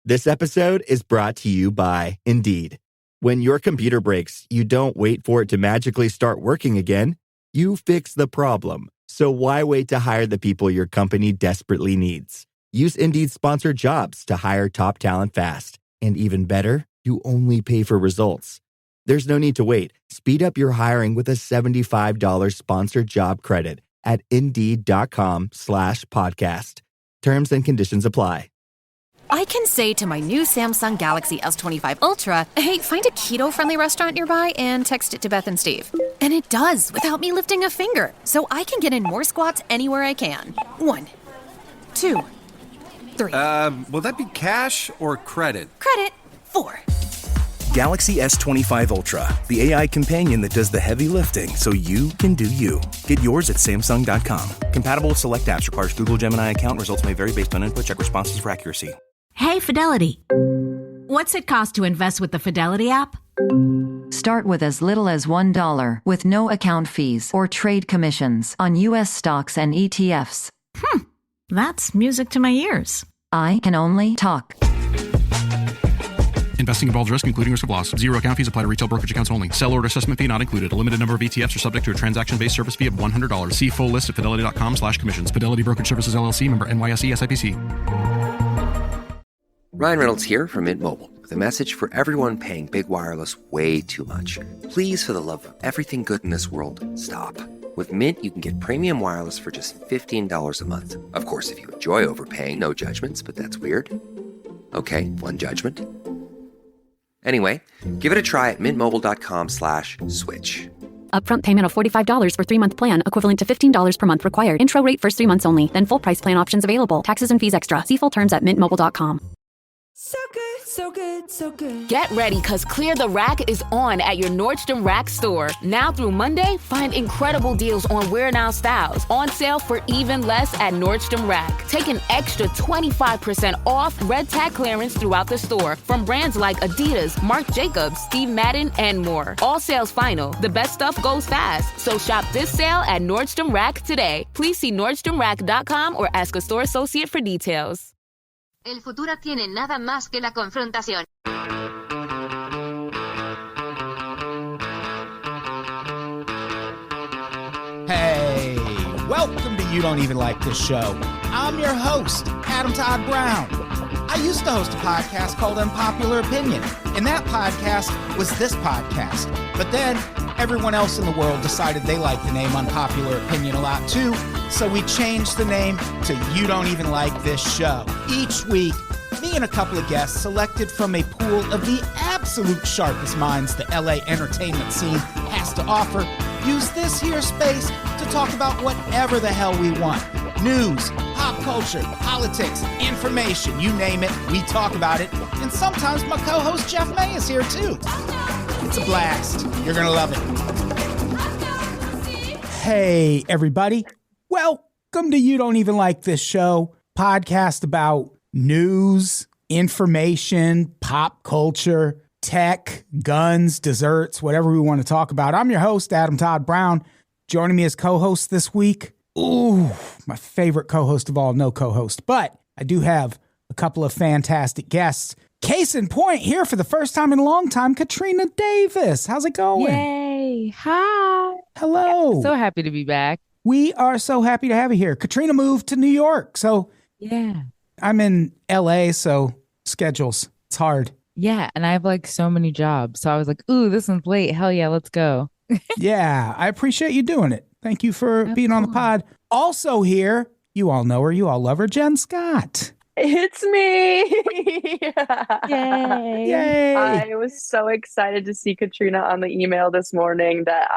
This episode is brought to you by Indeed. When your computer breaks, you don't wait for it to magically start working again. You fix the problem. So why wait to hire the people your company desperately needs? Use Indeed's sponsored jobs to hire top talent fast. And even better, you only pay for results. There's no need to wait. Speed up your hiring with a $75 sponsored job credit at Indeed.com/podcast. Terms and conditions apply. I can say to my new Samsung Galaxy S25 Ultra, hey, find a keto-friendly restaurant nearby and text it to Beth and Steve. And it does without me lifting a finger, so I can get in more squats anywhere I can. 1, 2, 3. Will that be cash or credit? Credit. 4. Galaxy S25 Ultra, the AI companion that does the heavy lifting so you can do you. Get yours at Samsung.com. Compatible with select apps. Requires Google Gemini account. Results may vary based on input. Check responses for accuracy. Hey, Fidelity. What's it cost to invest with the Fidelity app? Start with as little as $1 with no account fees or trade commissions on U.S. stocks and ETFs. That's music to my ears. I can only talk. Investing involves risk, including risk of loss. Zero account fees apply to retail brokerage accounts only. Sell order assessment fee not included. A limited number of ETFs are subject to a transaction-based service fee of $100. See full list at fidelity.com/commissions. Fidelity Brokerage Services, LLC, member NYSE, SIPC. Ryan Reynolds here from Mint Mobile with a message for everyone paying big wireless way too much. Please, for the love of everything good in this world, stop. With Mint, you can get premium wireless for just $15 a month. Of course, if you enjoy overpaying, no judgments, but that's weird. Okay, one judgment. Anyway, give it a try at mintmobile.com/switch. Upfront payment of $45 for 3-month plan, equivalent to $15 per month required. Intro rate first 3 months only, then full price plan options available. Taxes and fees extra. See full terms at mintmobile.com. So good, so good, so good. Get ready, because Clear the Rack is on at your Nordstrom Rack store. Now through Monday, find incredible deals on Wear Now styles. On sale for even less at Nordstrom Rack. Take an extra 25% off red tag clearance throughout the store from brands like Adidas, Marc Jacobs, Steve Madden, and more. All sales final. The best stuff goes fast. So shop this sale at Nordstrom Rack today. Please see nordstromrack.com or ask a store associate for details. El futuro tiene nada más que la confrontación. Hey, welcome to You Don't Even Like This Show. I'm your host, Adam Todd Brown. I used to host a podcast called Unpopular Opinion, and that podcast was this podcast. But then everyone else in the world decided they liked the name Unpopular Opinion a lot too, so we changed the name to You Don't Even Like This Show. Each week, me and a couple of guests selected from a pool of the absolute sharpest minds the LA entertainment scene has to offer use this here space to talk about whatever the hell we want. News, pop culture, politics, information, you name it, we talk about it. And sometimes my co-host Jeff May is here too. It's a blast. You're gonna love it. Hey, everybody. Welcome to You Don't Even Like This Show, podcast about news, information, pop culture, tech, guns, desserts, whatever we want to talk about. I'm your host, Adam Todd Brown. Joining me as co-host this week, my favorite co-host of all, no co-host, but I do have a couple of fantastic guests. Case in point, here for the first time in a long time, Katrina Davis. How's it going? Yay. Hi. Hello. Yeah, so happy to be back. We are so happy to have you here. Katrina moved to New York, so yeah. I'm in LA, so schedules, it's hard. Yeah, and I have like so many jobs. So I was like, ooh, this one's late. Hell yeah, let's go. Yeah, I appreciate you doing it. Thank you for being on the pod. Also here, you all know her, you all love her, Jenn Scott. It's me. Yay. Yay. I was so excited to see Katrina on the email this morning that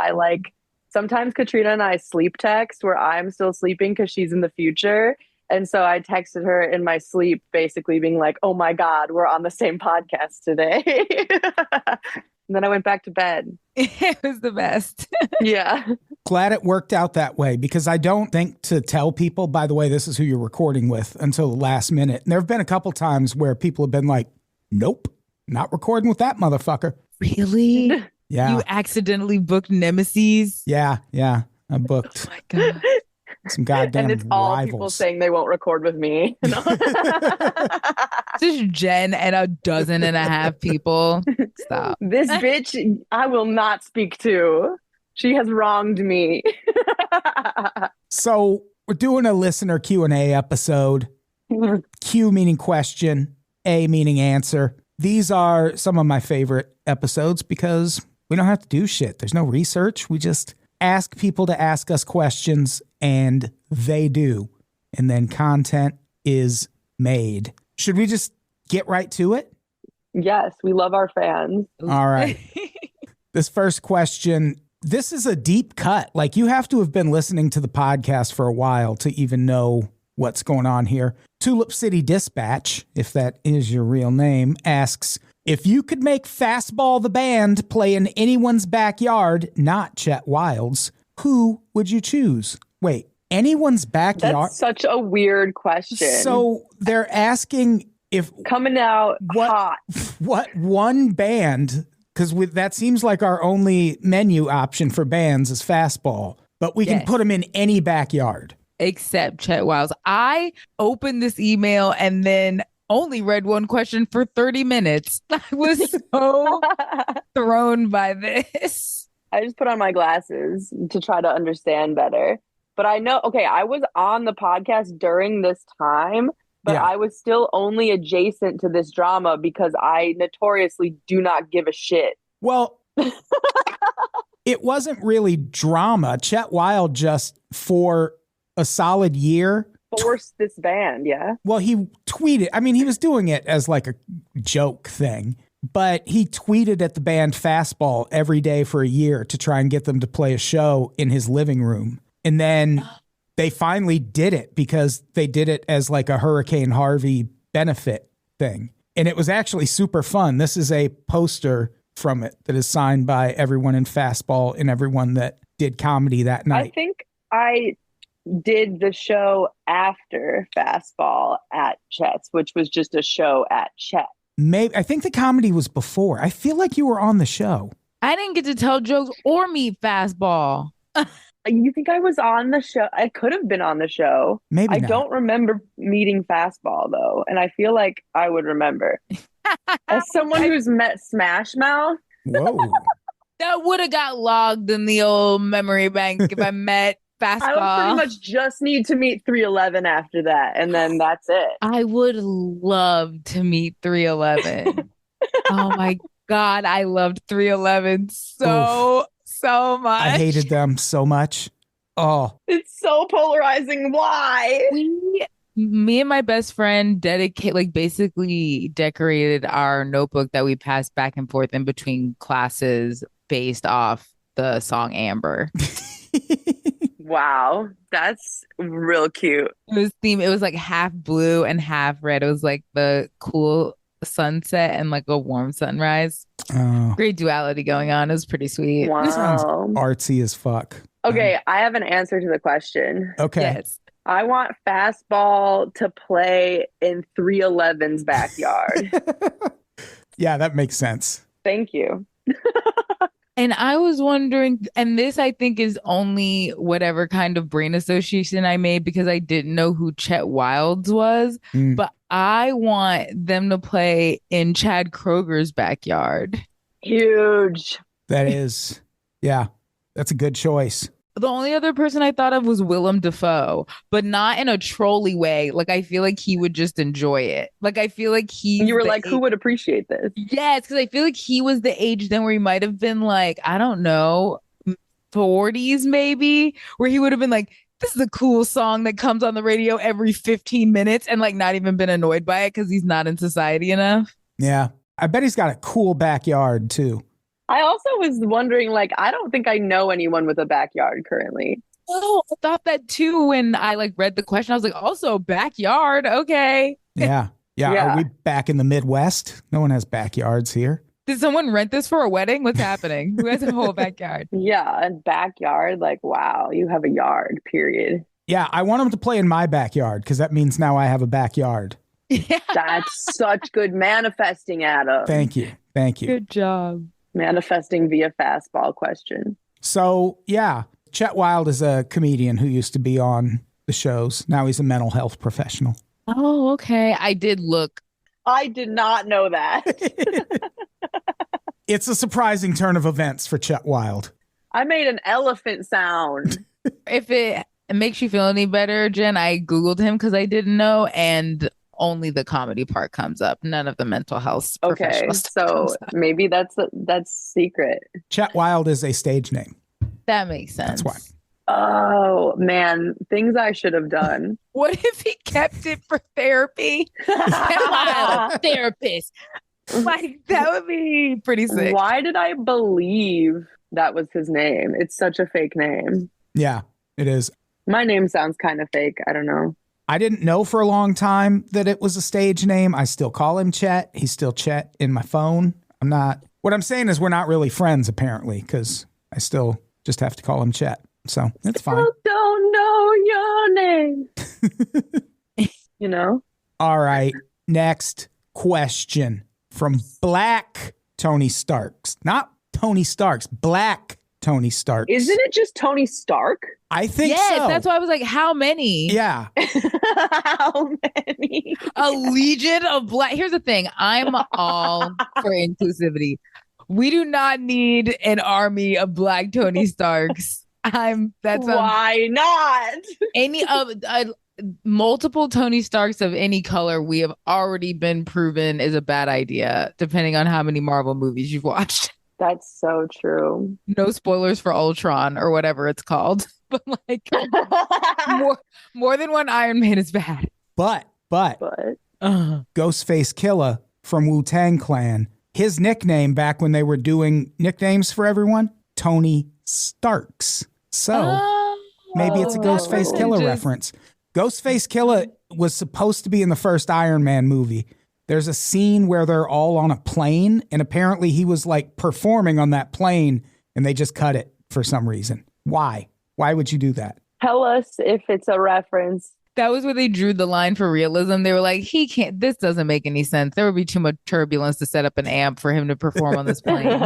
sometimes Katrina and I sleep text where I'm still sleeping because she's in the future. And so I texted her in my sleep, basically being like, oh my God, we're on the same podcast today. And then I went back to bed. It was the best. Yeah. Glad it worked out that way, because I don't think to tell people, by the way, this is who you're recording with until the last minute. And there have been a couple times where people have been like, nope, not recording with that motherfucker. Really? Yeah. You accidentally booked Nemesis? Yeah. I booked. Oh my God. Some goddamn and it's all rivals. people saying they won't record with me. This is Jen and 12.5 people. Stop. This bitch, I will not speak to. She has wronged me. So we're doing a listener Q&A episode. Q meaning question, A meaning answer. These are some of my favorite episodes because we don't have to do shit. There's no research. We just ask people to ask us questions, and they do. And then content is made. Should we just get right to it? Yes, we love our fans. All right. This first question, this is a deep cut. Like, you have to have been listening to the podcast for a while to even know what's going on here. Tulip City Dispatch, if that is your real name, asks, if you could make Fastball the band play in anyone's backyard, not Chet Wild's, who would you choose? Wait, anyone's backyard? That's such a weird question. So they're asking if coming out hot. What one band, because that seems like our only menu option for bands is Fastball, but we can put them in any backyard. Except Chet Wild's. I opened this email and then only read one question for 30 minutes. I was so thrown by this. I just put on my glasses to try to understand better. But I know, okay, I was on the podcast during this time, but I was still only adjacent to this drama because I notoriously do not give a shit. Well, it wasn't really drama. Chet Wild just, for a solid year, forced this band, yeah? Well, he tweeted, I mean, he was doing it as like a joke thing, but he tweeted at the band Fastball every day for a year to try and get them to play a show in his living room. And then they finally did it because they did it as like a Hurricane Harvey benefit thing. And it was actually super fun. This is a poster from it that is signed by everyone in Fastball and everyone that did comedy that night. I think I did the show after Fastball at Chet's, which was just a show at Chet. Maybe I think the comedy was before. I feel like you were on the show. I didn't get to tell jokes or meet Fastball. You think I was on the show? I could have been on the show. Maybe I not. don't remember meeting Fastball though, and I feel like I would remember. As someone who's met Smash Mouth, whoa, that would have got logged in the old memory bank if I met Fastball. I would pretty much just need to meet 311 after that, and then that's it. I would love to meet 311. Oh my God, I loved 311 so much. I hated them so much. Oh, it's so polarizing. Why? Me and my best friend basically decorated our notebook that we passed back and forth in between classes based off the song Amber. Wow, that's real cute. It was like half blue and half red. It was like the cool sunset and like a warm sunrise. Oh. Great duality going on. It was pretty sweet. Wow. This sounds artsy as fuck. Okay, I have an answer to the question. Okay. Yes. I want Fastball to play in 311's backyard. Yeah, that makes sense. Thank you. And I was wondering, and this I think is only whatever kind of brain association I made because I didn't know who Chet Wilds was, but I want them to play in Chad Kroger's backyard. Huge. That is, yeah, that's a good choice. The only other person I thought of was Willem Dafoe, but not in a trolly way. Like, I feel like he would just enjoy it. Like, I feel like you were like, who would appreciate this? Yes, because I feel like he was the age then where he might have been like, I don't know, 40s maybe, where he would have been like, this is a cool song that comes on the radio every 15 minutes and like not even been annoyed by it because he's not in society enough. Yeah. I bet he's got a cool backyard too. I also was wondering, like, I don't think I know anyone with a backyard currently. Oh, I thought that too when I like read the question. I was like, also backyard. Okay. Yeah. Are we back in the Midwest? No one has backyards here. Did someone rent this for a wedding? What's happening? Who has a whole backyard? Yeah, a backyard. Like, wow, you have a yard, period. Yeah, I want him to play in my backyard because that means now I have a backyard. Yeah. That's such good manifesting, Adam. Thank you. Good job. Manifesting via Fastball question. So, yeah, Chet Wild is a comedian who used to be on the shows. Now he's a mental health professional. Oh, okay. I did look. I did not know that. It's a surprising turn of events for Chet Wild. I made an elephant sound. If it makes you feel any better, Jen, I Googled him because I didn't know, and only the comedy part comes up. None of the mental health professional stuff comes up. Maybe that's secret. Chet Wild is a stage name. That makes sense. That's why. Oh, man. Things I should have done. What if he kept it for therapy? Therapist. Like, that would be pretty sick. Why did I believe that was his name? It's such a fake name. Yeah, it is. My name sounds kind of fake. I don't know. I didn't know for a long time that it was a stage name. I still call him Chet. He's still Chet in my phone. What I'm saying is we're not really friends, apparently, because I still just have to call him Chet. So it's fine. I don't know your name. You know? All right. Next question from Black Tony Starks. Not Tony Starks, Black Tony Starks. Isn't it just Tony Stark? I think yes, so. That's why I was like, how many? Yeah. How many? A legion of black. Here's the thing. I'm all for inclusivity. We do not need an army of black Tony Starks. Why not? Any of multiple Tony Starks of any color we have already been proven is a bad idea, depending on how many Marvel movies you've watched. That's so true. No spoilers for Ultron or whatever it's called, but like more than one Iron Man is bad. But Ghostface Killah from Wu-Tang Clan, his nickname back when they were doing nicknames for everyone, Tony Starks. So maybe it's a Ghostface Killah reference. Ghostface Killah was supposed to be in the first Iron Man movie. There's a scene where they're all on a plane, and apparently he was like performing on that plane, and they just cut it for some reason. Why? Why would you do that? Tell us if it's a reference. That was where they drew the line for realism. They were like, this doesn't make any sense. There would be too much turbulence to set up an amp for him to perform on this plane.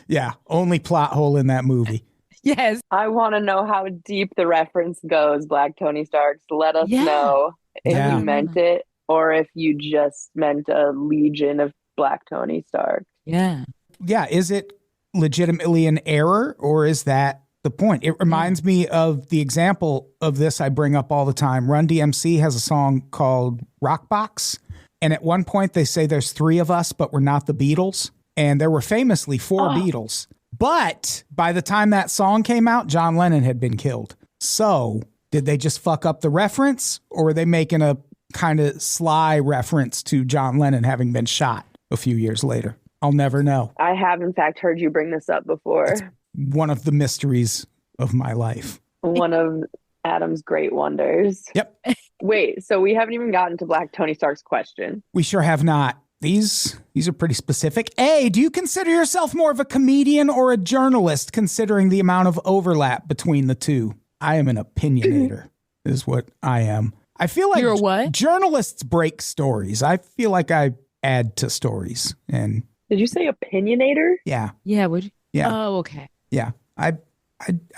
Yeah, only plot hole in that movie. Yes. I want to know how deep the reference goes, Black Tony Starks. Let us know if you meant it or if you just meant a legion of Black Tony Starks. Yeah. Yeah, is it legitimately an error or is that the point? It reminds me of the example of this I bring up all the time. Run DMC has a song called Rockbox, and at one point they say there's 3 of us, but we're not the Beatles. And there were famously 4 Beatles. But by the time that song came out, John Lennon had been killed. So did they just fuck up the reference, or were they making a kind of sly reference to John Lennon having been shot a few years later? I'll never know. I have, in fact, heard you bring this up before. It's one of the mysteries of my life. One of Adam's great wonders. Yep. Wait, so we haven't even gotten to Black Tony Stark's question. We sure have not. These are pretty specific. A, do you consider yourself more of a comedian or a journalist, considering the amount of overlap between the two? I am an opinionator, is what I am. I feel like you're a what? Journalists break stories. I feel like I add to stories. And did you say opinionator? Yeah. Yeah. Would you? Yeah. Oh, okay. Yeah. I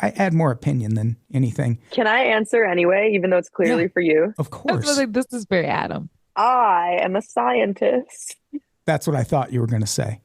add more opinion than anything. Can I answer anyway, even though it's clearly for you? Of course. I was like, this is very Adam. I am a scientist. That's what I thought you were going to say.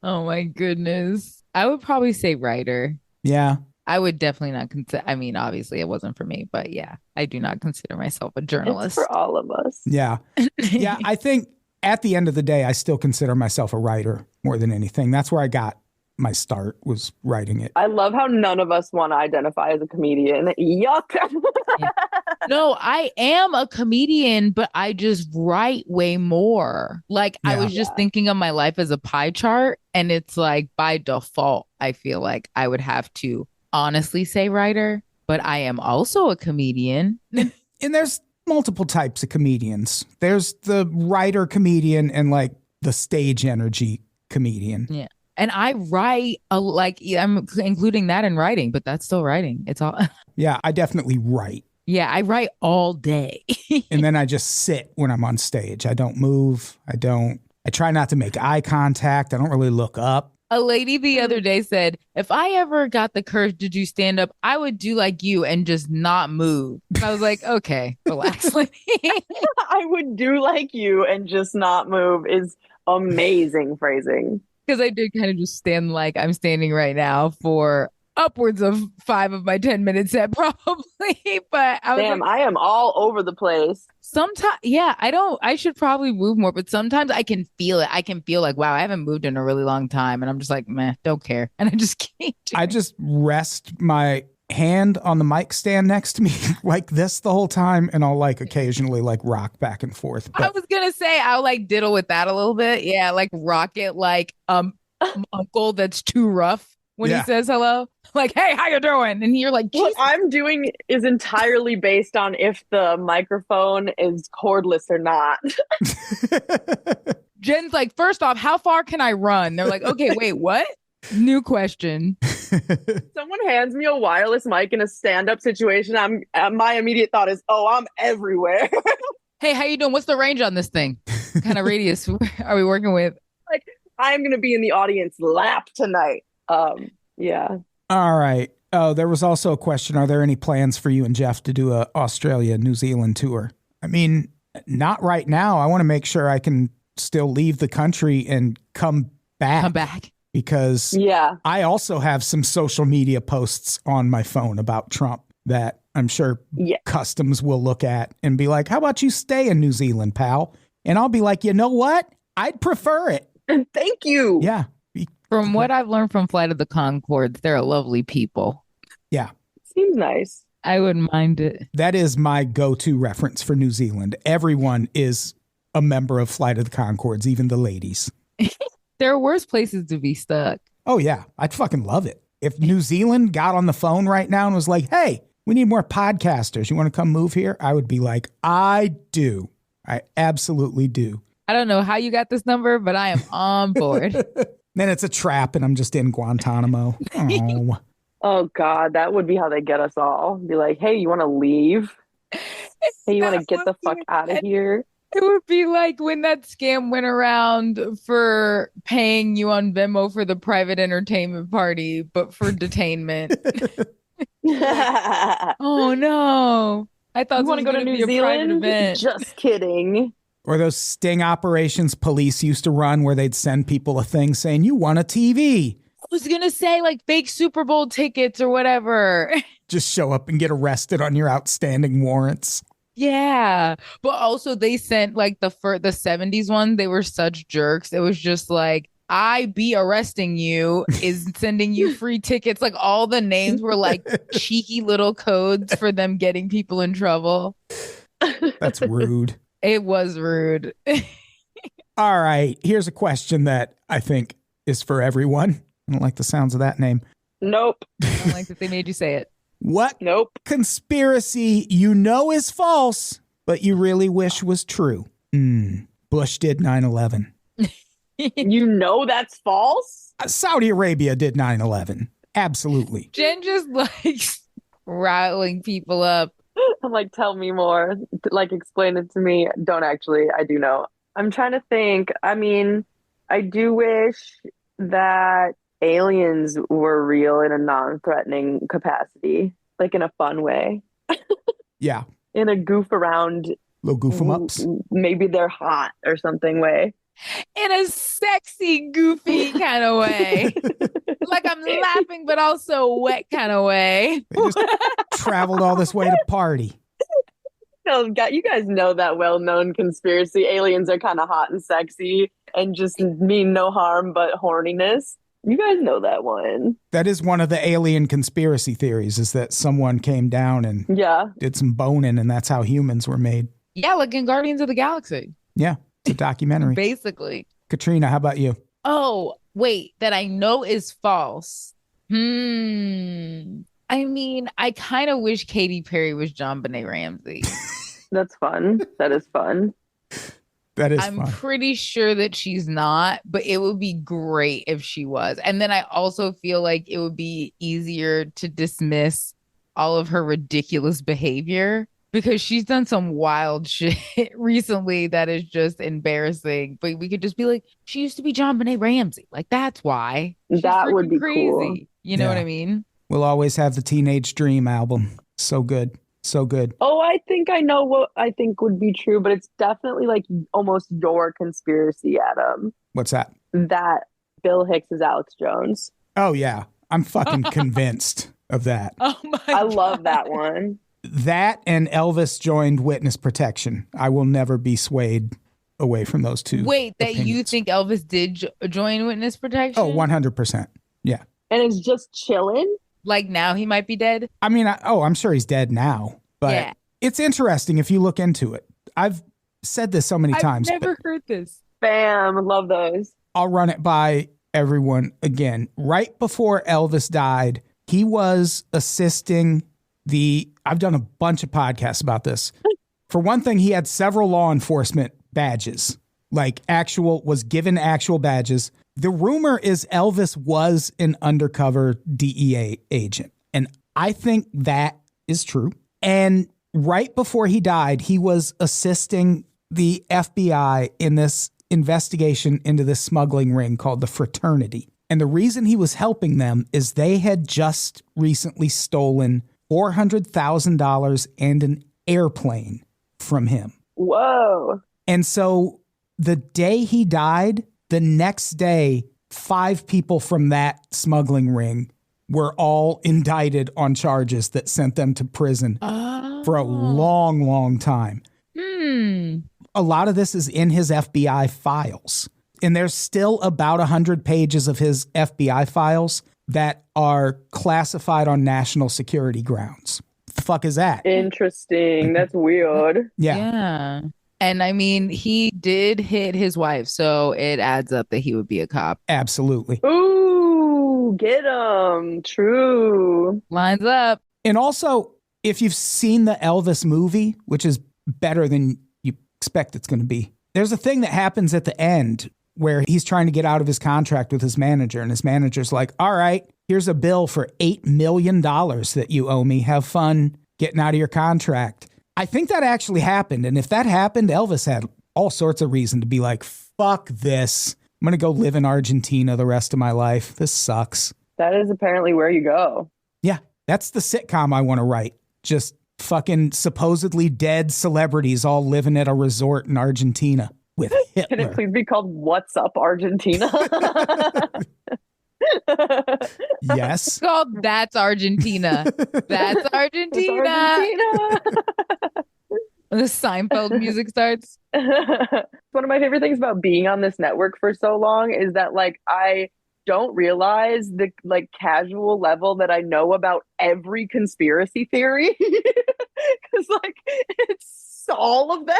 Oh my goodness. I would probably say writer. Yeah. I would definitely not consider. I mean, obviously it wasn't for me, but yeah, I do not consider myself a journalist. It's for all of us. Yeah. Yeah. I think at the end of the day, I still consider myself a writer more than anything. That's where I got my start, was writing it. I love how none of us want to identify as a comedian. Yuck. Yeah. No, I am a comedian, but I just write way more. Like I was just thinking of my life as a pie chart, and it's like by default, I feel like I would have to honestly say writer, but I am also a comedian. And there's multiple types of comedians. There's the writer comedian and like the stage energy comedian. Yeah. And I write I'm including that in writing, but that's still writing. It's all. Yeah, I definitely write. Yeah, I write all day. And then I just sit when I'm on stage. I don't move. I try not to make eye contact. I don't really look up. A lady the other day said, if I ever got the courage to do stand up, I would do like you and just not move. And I was like, okay, relax. I would do like you and just not move is amazing phrasing. Because I did kind of just stand like I'm standing right now for upwards of 5 of my 10-minute set, probably. But I was Damn, like, I am all over the place. sometimes, yeah, I should probably move more, but sometimes I can feel it. I can feel like, wow, I haven't moved in a really long time. And I'm just like, meh, don't care. And I just can't. I just rest my hand on the mic stand next to me like this the whole time, and I'll like occasionally like rock back and forth. But I was gonna say I'll like diddle with that a little bit. Yeah, like rock it like uncle that's too rough when he says hello. Like, hey, how you doing? And you're like, what I'm doing is entirely based on if the microphone is cordless or not. Jen's like, first off, how far can I run? They're like, okay, wait, what? New question. Someone hands me a wireless mic in a stand-up situation. My immediate thought is, oh, I'm everywhere. Hey, how you doing? What's the range on this thing? What kind of radius are we working with? Like, I'm gonna be in the audience lap tonight. Yeah. All right. Oh, there was also a question. Are there any plans for you and Jeff to do a Australia, New Zealand tour? I mean, not right now. I want to make sure I can still leave the country and come back. Come back. Because I also have some social media posts on my phone about Trump that I'm sure customs will look at and be like, how about you stay in New Zealand, pal? And I'll be like, you know what? I'd prefer it. Thank you. Yeah. From what I've learned from Flight of the Conchords, they're lovely people. Yeah. Seems nice. I wouldn't mind it. That is my go-to reference for New Zealand. Everyone is a member of Flight of the Conchords, even the ladies. There are worse places to be stuck. Oh, yeah. I'd fucking love it. If New Zealand got on the phone right now and was like, hey, we need more podcasters. You want to come move here? I would be like, I do. I absolutely do. I don't know how you got this number, but I am on board. Then it's a trap and I'm just in Guantanamo. Oh. Oh, God. That would be how they get us all. Be like, hey, you want to leave? Hey, you want to get the fuck out of here? It would be like when that scam went around for paying you on Venmo for the private entertainment party, but for detainment. Oh, no. I thought you want to go to New Zealand? Just kidding. Or those sting operations police used to run where they'd send people a thing saying, you won a TV. I was going to say like fake Super Bowl tickets or whatever. Just show up and get arrested on your outstanding warrants. Yeah. But also they sent like the 70s one. They were such jerks. It was just like, I be arresting you is sending you free tickets. Like all the names were like cheeky little codes for them getting people in trouble. That's rude. It was rude. All right. Here's a question that I think is for everyone. I don't like the sounds of that name. Nope. I don't like that they made you say it. What conspiracy you know is false, but you really wish was true? Bush did 9/11. You know that's false? Saudi Arabia did 9/11. Absolutely. Jen just likes riling people up. I'm like, tell me more. Like, explain it to me. Don't actually. I do know. I'm trying to think. I mean, I do wish that aliens were real in a non-threatening capacity, like in a fun way. Yeah. In a goof around. Little goof 'em ups. Maybe they're hot or something way. In a sexy, goofy kind of way. Like I'm laughing, but also wet kind of way. They just traveled all this way to party. No, you guys know that well-known conspiracy. Aliens are kind of hot and sexy and just mean no harm but horniness. You guys know that one. That is one of the alien conspiracy theories, is that someone came down and did some boning, and that's how humans were made. Yeah, like in Guardians of the Galaxy. Yeah, it's a documentary. Basically. Katrina, how about you? Oh, wait, that I know is false. I mean, I kind of wish Katy Perry was John Benet Ramsey. That's fun. That is fun. That is I'm fun. pretty sure that she's not, but it would be great if she was. And then I also feel like it would be easier to dismiss all of her ridiculous behavior because she's done some wild shit recently that is just embarrassing. But we could just be like, she used to be JonBenet Ramsey. Like, that's why. She's that would be crazy. cool. You know what I mean? We'll always have the Teenage Dream album. So good. So good. Oh, I think I know what I think would be true, but it's definitely like almost your conspiracy, Adam. What's that? That Bill Hicks is Alex Jones. Oh, yeah. I'm fucking convinced of that. Oh my I love that one. That and Elvis joined witness protection. I will never be swayed away from those two. Wait, that opinions. you think Elvis did join witness protection? Oh, 100%. Yeah. And it's just chilling? Like now he might be dead? I mean, I'm sure he's dead now. But yeah. It's interesting if you look into it. I've said this so many times. I've never heard this. Bam. Love those. I'll run it by everyone again. Right before Elvis died, he was assisting I've done a bunch of podcasts about this. For one thing, he had several law enforcement badges, was given actual badges. The rumor is Elvis was an undercover DEA agent. And I think that is true. And right before he died, he was assisting the FBI in this investigation into this smuggling ring called the Fraternity. And the reason he was helping them is they had just recently stolen $400,000 and an airplane from him. Whoa. And so the day he died, the next day, 5 people from that smuggling ring were all indicted on charges that sent them to prison for a long, long time. A lot of this is in his FBI files. And there's still about 100 pages of his FBI files that are classified on national security grounds. What the fuck is that? Interesting. That's weird. Yeah. And I mean, he did hit his wife, so it adds up that he would be a cop. Absolutely. Ooh, get him. True. Lines up. And also, if you've seen the Elvis movie, which is better than you expect it's going to be, there's a thing that happens at the end where he's trying to get out of his contract with his manager. And his manager's like, all right, here's a bill for $8 million that you owe me. Have fun getting out of your contract. I think that actually happened. And if that happened, Elvis had all sorts of reason to be like, fuck this. I'm going to go live in Argentina the rest of my life. This sucks. That is apparently where you go. Yeah, that's the sitcom I want to write. Just fucking supposedly dead celebrities all living at a resort in Argentina with Hitler. Can it please be called What's Up, Argentina? Yes. It's called That's Argentina. That's Argentina. Argentina. The Seinfeld music starts. One of my favorite things about being on this network for so long is that I don't realize the casual level that I know about every conspiracy theory. Because it's all of them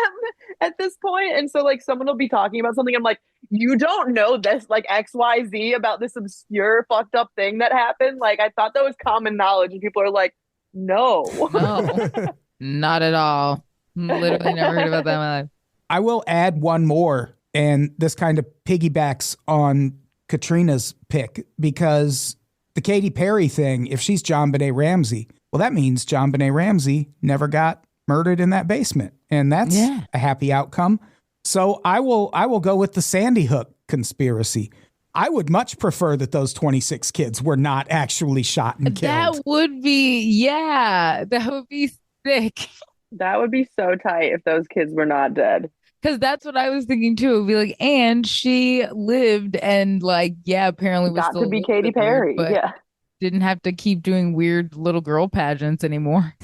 at this point. And so someone will be talking about something. I'm like, you don't know this XYZ about this obscure fucked up thing that happened. I thought that was common knowledge. And people are like, no. No, not at all. Literally never heard about that in my life. I will add one more. And this kind of piggybacks on Katrina's pick, because the Katy Perry thing, if she's JonBenet Ramsey, well, that means JonBenet Ramsey never got murdered in that basement. And that's a happy outcome. So I will go with the Sandy Hook conspiracy. I would much prefer that those 26 kids were not actually shot and killed. That would be, that would be sick. That would be so tight if those kids were not dead. Because that's what I was thinking too. It would be like, and she lived and apparently was got still to be Katy Perry. Weird, yeah. Didn't have to keep doing weird little girl pageants anymore.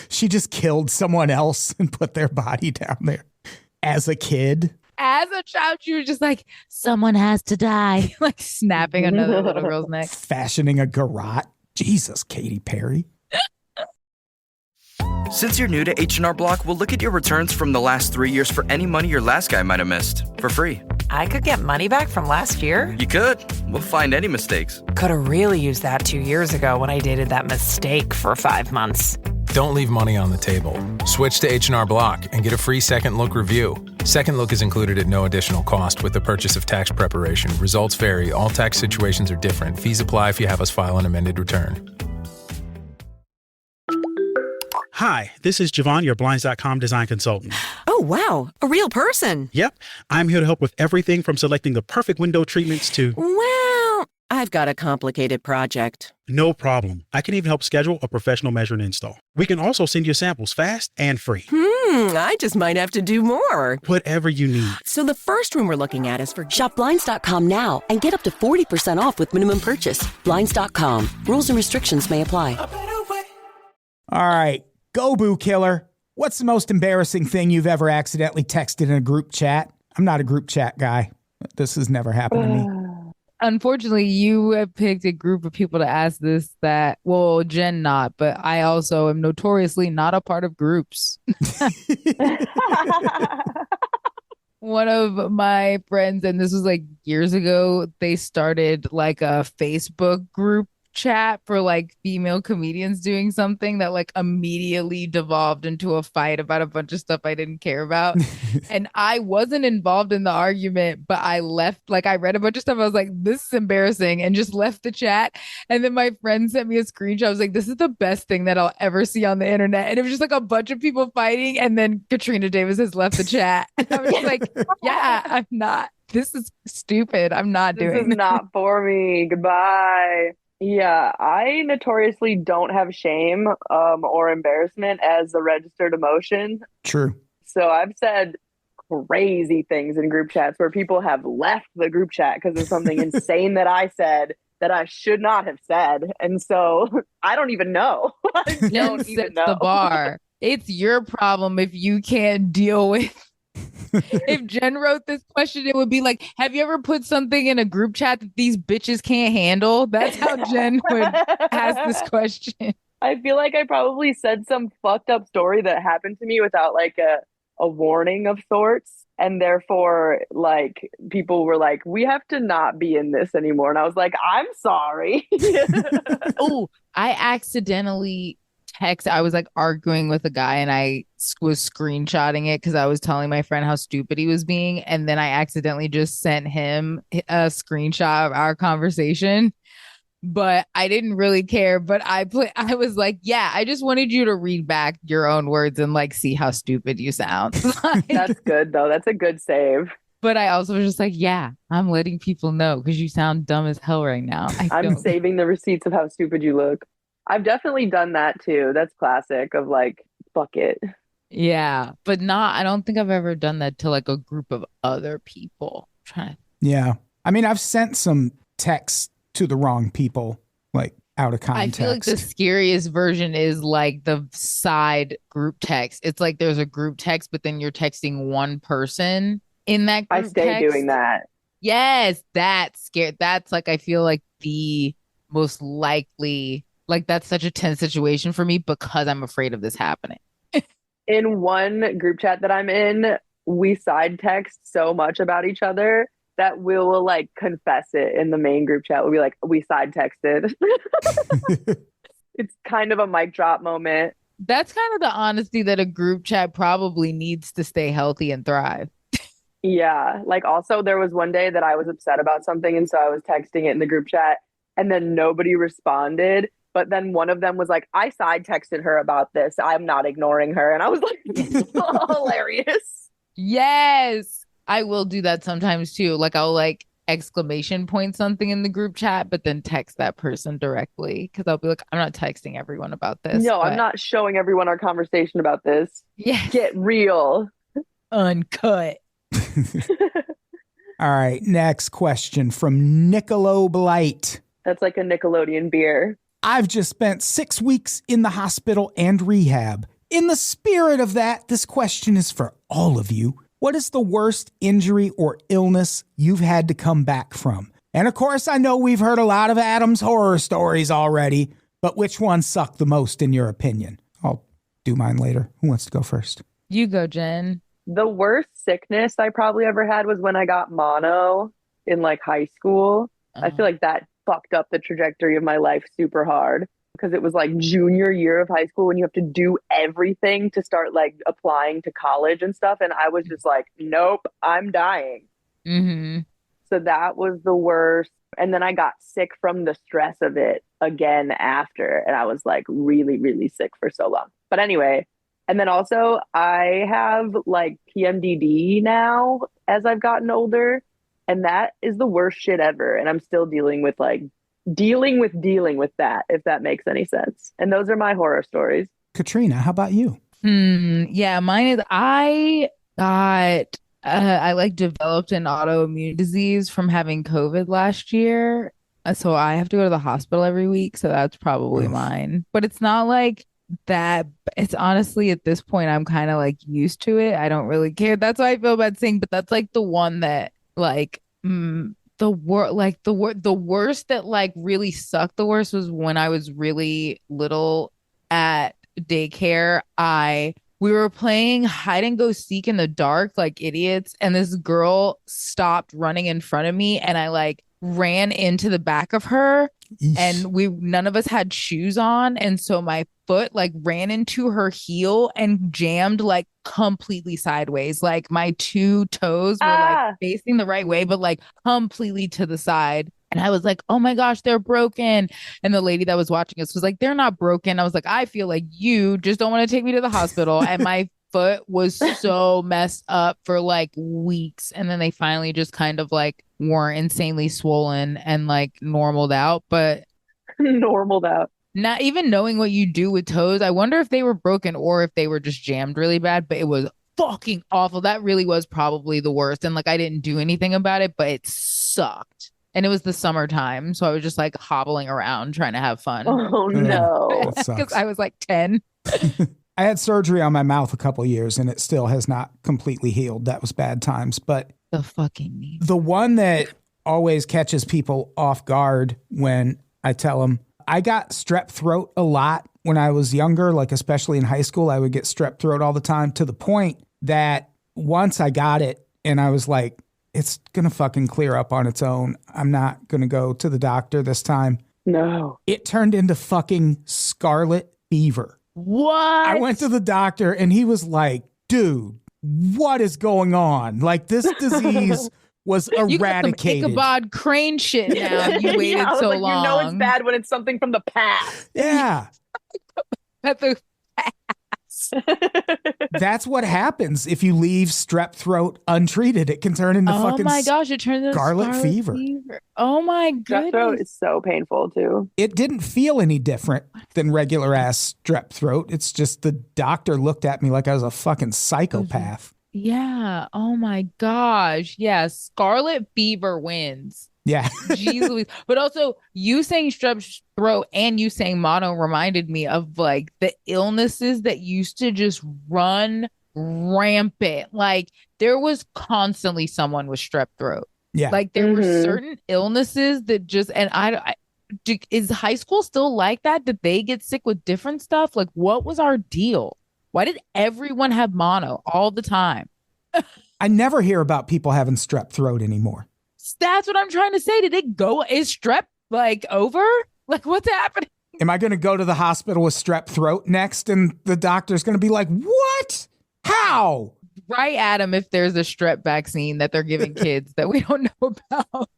She just killed someone else and put their body down there as a kid. As a child, she was just like, someone has to die. Snapping another little girl's neck. Fashioning a garrote. Jesus, Katy Perry. Since you're new to H&R Block, we'll look at your returns from the last 3 years for any money your last guy might have missed for free. I could get money back from last year? You could. We'll find any mistakes. Could have really used that 2 years ago when I dated that mistake for 5 months. Don't leave money on the table. Switch to H&R Block and get a free Second Look review. Second Look is included at no additional cost with the purchase of tax preparation. Results vary. All tax situations are different. Fees apply if you have us file an amended return. Hi, this is Javon, your Blinds.com design consultant. Oh, wow. A real person. Yep. I'm here to help with everything from selecting the perfect window treatments to... Well, I've got a complicated project. No problem. I can even help schedule a professional measure and install. We can also send you samples fast and free. I just might have to do more. Whatever you need. So the first room we're looking at is for Shop Blinds.com now and get up to 40% off with minimum purchase. Blinds.com. Rules and restrictions may apply. All right. Go, Boo Killer. What's the most embarrassing thing you've ever accidentally texted in a group chat? I'm not a group chat guy. This has never happened to me. Unfortunately, you have picked a group of people to ask this that, well, Jenn not, but I also am notoriously not a part of groups. One of my friends, and this was like years ago, they started like a Facebook group chat for like female comedians doing something that like immediately devolved into a fight about a bunch of stuff I didn't care about. And I wasn't involved in the argument, but I left, like I read a bunch of stuff. I was like, this is embarrassing, and just left the chat. And then my friend sent me a screenshot. I was like, this is the best thing that I'll ever see on the internet. And it was just like a bunch of people fighting. And then Katrina Davis has left the chat. And I was just like, yeah, I'm not. This is stupid. I'm not doing this. This is not for me. Goodbye. Yeah, I notoriously don't have shame or embarrassment as a registered emotion. True. So I've said crazy things in group chats where people have left the group chat because of something insane that I said that I should not have said. And so I don't even know. I don't even know. The bar. It's your problem if you can't deal with. If Jenn wrote this question, it would be like, have you ever put something in a group chat that these bitches can't handle? That's how Jenn would ask this question. I feel like I probably said some fucked up story that happened to me without like a warning of sorts. And therefore, like, people were like, we have to not be in this anymore. And I was like, I'm sorry. Oh, I accidentally I was like arguing with a guy and I was screenshotting it because I was telling my friend how stupid he was being. And then I accidentally just sent him a screenshot of our conversation. But I didn't really care. But I was like, yeah, I just wanted you to read back your own words and like see how stupid you sound. That's good, though. That's a good save. But I also was just like, yeah, I'm letting people know because you sound dumb as hell right now. I'm saving the receipts of how stupid you look. I've definitely done that too. That's classic of like, fuck it. Yeah, but I don't think I've ever done that to like a group of other people. Yeah. I mean, I've sent some texts to the wrong people, like out of context. I feel like the scariest version is like the side group text. It's like there's a group text, but then you're texting one person in that group I stay doing that. Yes, that's scary. That's like, I feel like the most likely. Like, that's such a tense situation for me because I'm afraid of this happening. In one group chat that I'm in, we side text so much about each other that we'll like confess it in the main group chat. We'll be like, we side texted. It's kind of a mic drop moment. That's kind of the honesty that a group chat probably needs to stay healthy and thrive. Yeah. Like, also, there was one day that I was upset about something. And so I was texting it in the group chat and then nobody responded. But then one of them was like, I side texted her about this. I'm not ignoring her. And I was like, hilarious. Yes. I will do that sometimes too. Like, I'll like exclamation point something in the group chat, but then text that person directly. Cause I'll be like, I'm not texting everyone about this. No, I'm not showing everyone our conversation about this. Yeah. Get real. Uncut. All right. Next question from Niccolo Blight. That's like a Nickelodeon beer. I've just spent 6 weeks in the hospital and rehab. In the spirit of that, this question is for all of you. What is the worst injury or illness you've had to come back from? And of course, I know we've heard a lot of Adam's horror stories already, but which one sucked the most in your opinion? I'll do mine later. Who wants to go first? You go, Jenn. The worst sickness I probably ever had was when I got mono in like high school. I feel like that fucked up the trajectory of my life super hard because it was like junior year of high school when you have to do everything to start like applying to college and stuff. And I was just like, nope, I'm dying. Mm-hmm. So that was the worst. And then I got sick from the stress of it. again after. And I was like really, really sick for so long. But anyway, and then also I have like PMDD now as I've gotten older. And that is the worst shit ever. And I'm still dealing with that, if that makes any sense. And those are my horror stories. Katrina, how about you? Yeah, mine is I developed an autoimmune disease from having COVID last year. So I have to go to the hospital every week. So that's probably mine. But it's not like that. It's honestly at this point, I'm kind of like used to it. I don't really care. That's why I feel bad saying, but that's like the one that like the worst that like really sucked the worst was when I was really little at daycare. We were playing hide and go seek in the dark like idiots, and this girl stopped running in front of me, and I like ran into the back of her. Eesh. And none of us had shoes on, and so my foot like ran into her heel and jammed like completely sideways. Like my two toes were like facing the right way, but like completely to the side. And I was like, oh my gosh, they're broken. And the lady that was watching us was like, they're not broken. I was like, I feel like you just don't want to take me to the hospital. And my foot was so messed up for like weeks. And then they finally just kind of like weren't insanely swollen and like normaled out. But normaled out. Not even knowing what you do with toes. I wonder if they were broken or if they were just jammed really bad. But it was fucking awful. That really was probably the worst. And like I didn't do anything about it, but it sucked. And it was the summertime, so I was just like hobbling around trying to have fun. Oh no. Because I was like 10. I had surgery on my mouth a couple of years and it still has not completely healed. That was bad times. But the fucking knee. The one that always catches people off guard when I tell them, I got strep throat a lot when I was younger, like especially in high school, I would get strep throat all the time, to the point that once I got it and I was like, it's going to fucking clear up on its own. I'm not going to go to the doctor this time. No. It turned into fucking scarlet fever. What? I went to the doctor and he was like, dude, what is going on? Like this disease was eradicated. You got some Ichabod Crane shit now. You waited so long. You know it's bad when it's something from the past. Yeah. At the past. That's what happens if you leave strep throat untreated. It can turn into fucking it turns into scarlet fever. Oh my goodness. Strep throat is so painful too. It didn't feel any different than regular ass strep throat. It's just the doctor looked at me like I was a fucking psychopath. Yeah. Oh my gosh. Yeah. Scarlet fever wins. Yeah. Jeez Louise. But also you saying strep throat and you saying mono reminded me of like the illnesses that used to just run rampant. Like there was constantly someone with strep throat. Yeah. Like there were certain illnesses that just, and is high school still like that? Did they get sick with different stuff? Like what was our deal? Why did everyone have mono all the time? I never hear about people having strep throat anymore. That's what I'm trying to say. Did it go? Is strep like over? Like what's happening? Am I going to go to the hospital with strep throat next? And the doctor's going to be like, what? How? Right, Adam, if there's a strep vaccine that they're giving kids that we don't know about.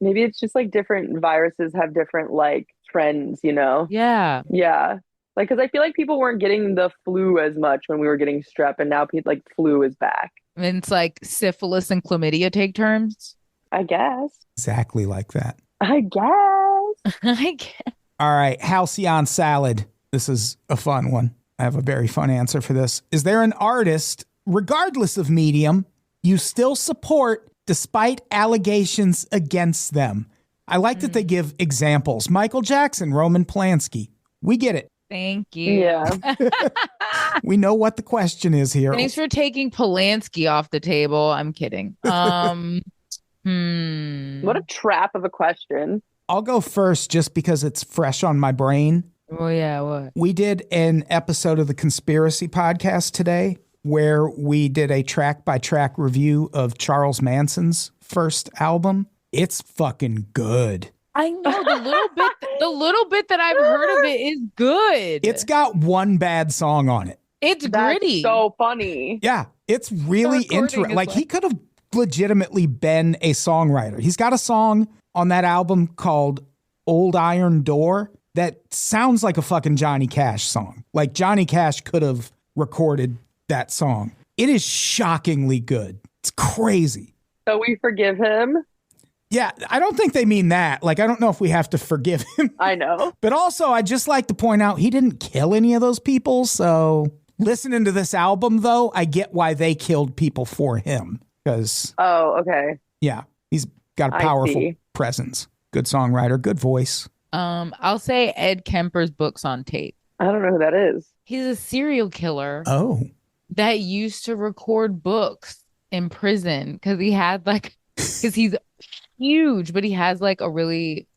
Maybe it's just like different viruses have different like trends, you know? Yeah. Yeah. Like, because I feel like people weren't getting the flu as much when we were getting strep, and now people like flu is back. And it's like syphilis and chlamydia take turns. I guess. Exactly like that. I guess. I guess. All right. Halcyon salad. This is a fun one. I have a very fun answer for this. Is there an artist, regardless of medium, you still support despite allegations against them? I like that they give examples. Michael Jackson, Roman Polanski. We get it. Thank you. Yeah. We know what the question is here. Thanks for taking Polanski off the table. I'm kidding. What a trap of a question. I'll go first just because it's fresh on my brain. Oh, yeah. What? We did an episode of the Conspiracy Podcast today where we did a track-by-track review of Charles Manson's first album. It's fucking good. I know the little bit that I've heard of it is good. It's got one bad song on it. It's gritty. So funny. Yeah, it's really interesting. Like he could have legitimately been a songwriter. He's got a song on that album called Old Iron Door that sounds like a fucking Johnny Cash song. Like Johnny Cash could have recorded that song. It is shockingly good. It's crazy. So we forgive him? Yeah, I don't think they mean that. Like, I don't know if we have to forgive him. I know. But also, I'd just like to point out he didn't kill any of those people. So listening to this album, though, I get why they killed people for him. Because, oh, okay. Yeah, he's got a powerful presence. Good songwriter, good voice. I'll say Ed Kemper's Books on Tape. I don't know who that is. He's a serial killer. Oh. That used to record books in prison because he had because he's huge, but he has like a really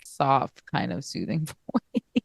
soft kind of soothing voice.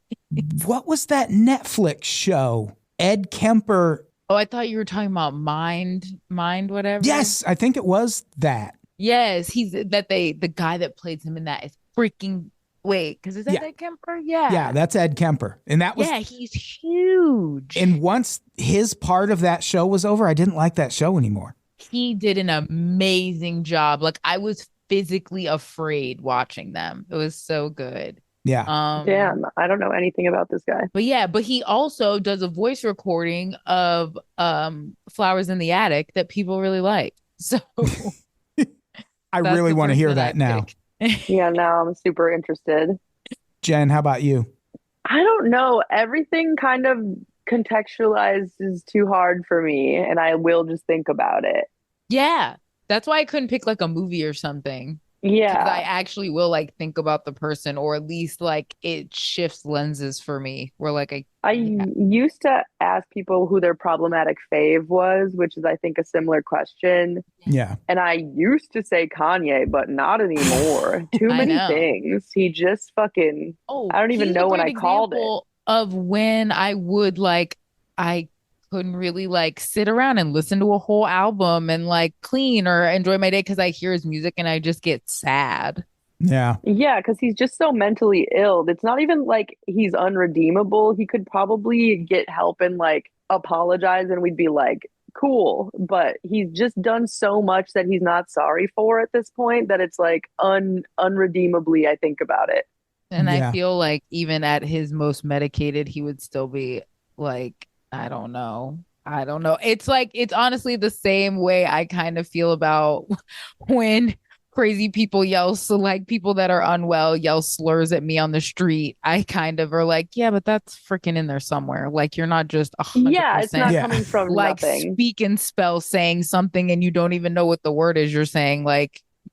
What was that Netflix show? Ed Kemper. Oh, I thought you were talking about Mind whatever. Yes, I think it was that. Yes, he's the guy that plays him in that is freaking because is that Ed Kemper? Yeah. Yeah, that's Ed Kemper. And that was he's huge. And once his part of that show was over, I didn't like that show anymore. He did an amazing job. Like I was physically afraid watching them. It was so good. Yeah. Damn, I don't know anything about this guy. But he also does a voice recording of Flowers in the Attic that people really like. So I really want to hear that now. Yeah, now I'm super interested. Jen, how about you? I don't know. Everything kind of contextualizes too hard for me, and I will just think about it. Yeah. That's why I couldn't pick like a movie or something. Yeah. I actually will think about the person, or at least it shifts lenses for me where I used to ask people who their problematic fave was, which is I think a similar question. Yeah. And I used to say Kanye, but not anymore. Too many things. He just fucking I don't even know when I called it. Of when I would I couldn't really sit around and listen to a whole album and clean or enjoy my day because I hear his music and I just get sad. Yeah. Yeah, because he's just so mentally ill. It's not even he's unredeemable. He could probably get help and apologize and we'd be cool. But he's just done so much that he's not sorry for at this point that it's unredeemably I think about it. And I feel even at his most medicated, he would still be I don't know. It's it's honestly the same way I kind of feel about when crazy people yell. So people that are unwell yell slurs at me on the street. I kind of are yeah, but that's freaking in there somewhere. You're not just 100%. Yeah, it's not coming from nothing. Speak and spell saying something and you don't even know what the word is you're saying.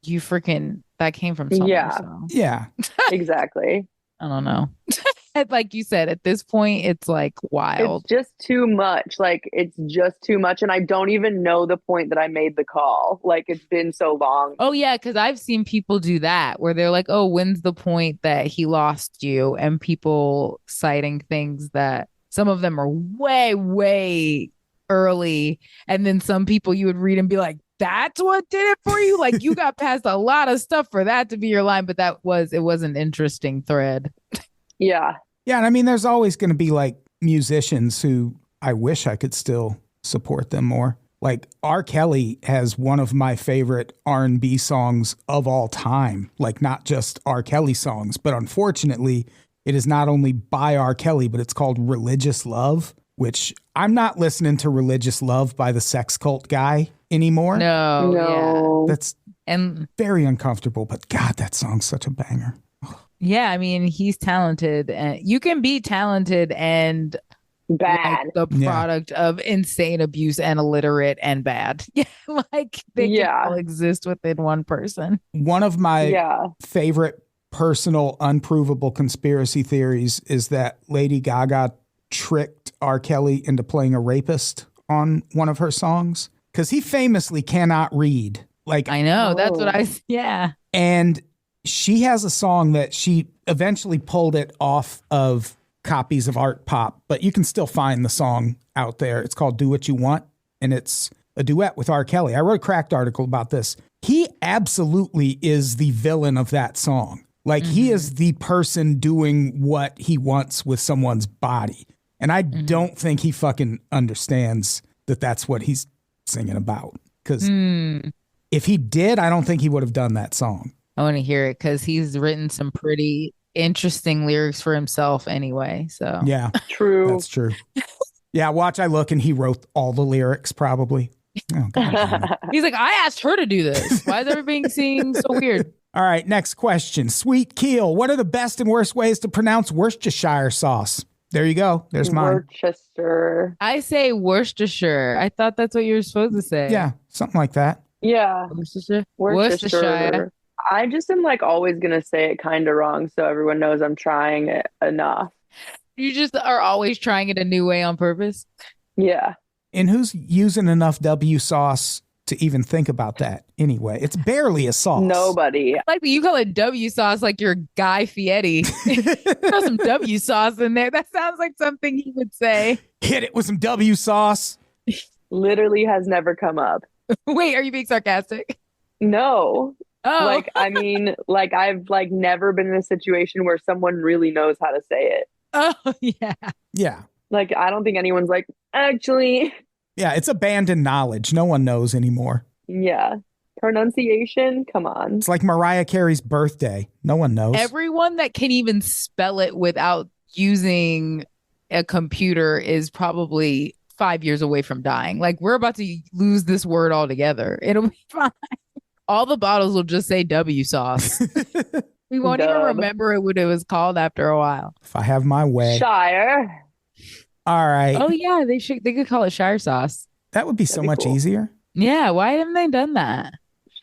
You freaking that came from somewhere. Yeah. So. Yeah. Exactly. I don't know. Like you said, at this point, it's wild. It's just too much. It's just too much. And I don't even know the point that I made the call. It's been so long. Oh, yeah. Because I've seen people do that where they're oh, when's the point that he lost you? And people citing things that some of them are way, way early. And then some people you would read and be that's what did it for you? You got past a lot of stuff for that to be your line. But it was an interesting thread. Yeah. Yeah, and I mean, there's always going to be musicians who I wish I could still support them more. R. Kelly has one of my favorite R&B songs of all time. Not just R. Kelly songs, but unfortunately, it is not only by R. Kelly, but it's called Religious Love, which I'm not listening to Religious Love by the Sex Cult guy anymore. No. Yeah. That's very uncomfortable, but God, that song's such a banger. Yeah, I mean, he's talented, and you can be talented and bad. The product of insane abuse and illiterate and bad. Yeah, they can all exist within one person. One of my favorite personal unprovable conspiracy theories is that Lady Gaga tricked R. Kelly into playing a rapist on one of her songs because he famously cannot read. I know, that's what And she has a song that she eventually pulled it off of copies of Art Pop, but you can still find the song out there. It's called Do What You Want, and it's a duet with R. Kelly. I wrote a Cracked article about this. He absolutely is the villain of that song. He is the person doing what he wants with someone's body. And I don't think he fucking understands that that's what he's singing about. Because if he did, I don't think he would have done that song. I want to hear it because he's written some pretty interesting lyrics for himself anyway. So Yeah. True. That's true. Yeah, watch I Look, and he wrote all the lyrics probably. Oh, God. He's like, I asked her to do this. Why is everything seeming so weird? All right, next question. Sweet Keel, what are the best and worst ways to pronounce Worcestershire sauce? There you go. There's mine. Worcester. I say Worcestershire. I thought that's what you were supposed to say. Yeah, something like that. Yeah. Worcestershire. I just am like always going to say it kind of wrong so everyone knows I'm trying it enough. You just are always trying it a new way on purpose. Yeah. And who's using enough W sauce to even think about that anyway? It's barely a sauce. Nobody. Like you call it W sauce like you're Guy Fieri. Throw some W sauce in there. That sounds like something he would say. Hit it with some W sauce. Literally has never come up. Wait, are you being sarcastic? No. Oh. Like, I mean, like I've like never been in a situation where someone really knows how to say it. Oh, yeah. Yeah. Like, I don't think anyone's like, actually. Yeah, it's abandoned knowledge. No one knows anymore. Yeah. Pronunciation, come on. It's like Mariah Carey's birthday. No one knows. Everyone that can even spell it without using a computer is probably 5 years away from dying. Like, we're about to lose this word altogether. It'll be fine. All the bottles will just say W sauce. We won't even remember what it was called after a while. If I have my way. Shire. All right. Oh yeah, they could call it Shire sauce. That would be so much easier. Yeah, why haven't they done that?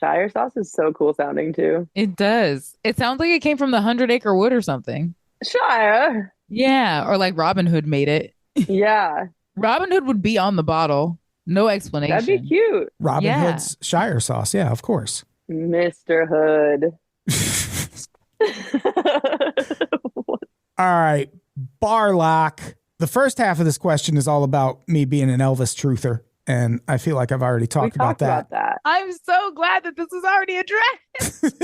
Shire sauce is so cool sounding too. It does. It sounds like it came from the 100-Acre Wood or something. Shire. Yeah, or like Robin Hood made it. Yeah. Robin Hood would be on the bottle. No explanation. That'd be cute. Robin Hood's Shire sauce. Yeah, of course. Mr. Hood. All right. Barlock. The first half of this question is all about me being an Elvis truther. And I feel like I've already talked about that. I'm so glad that this was already addressed.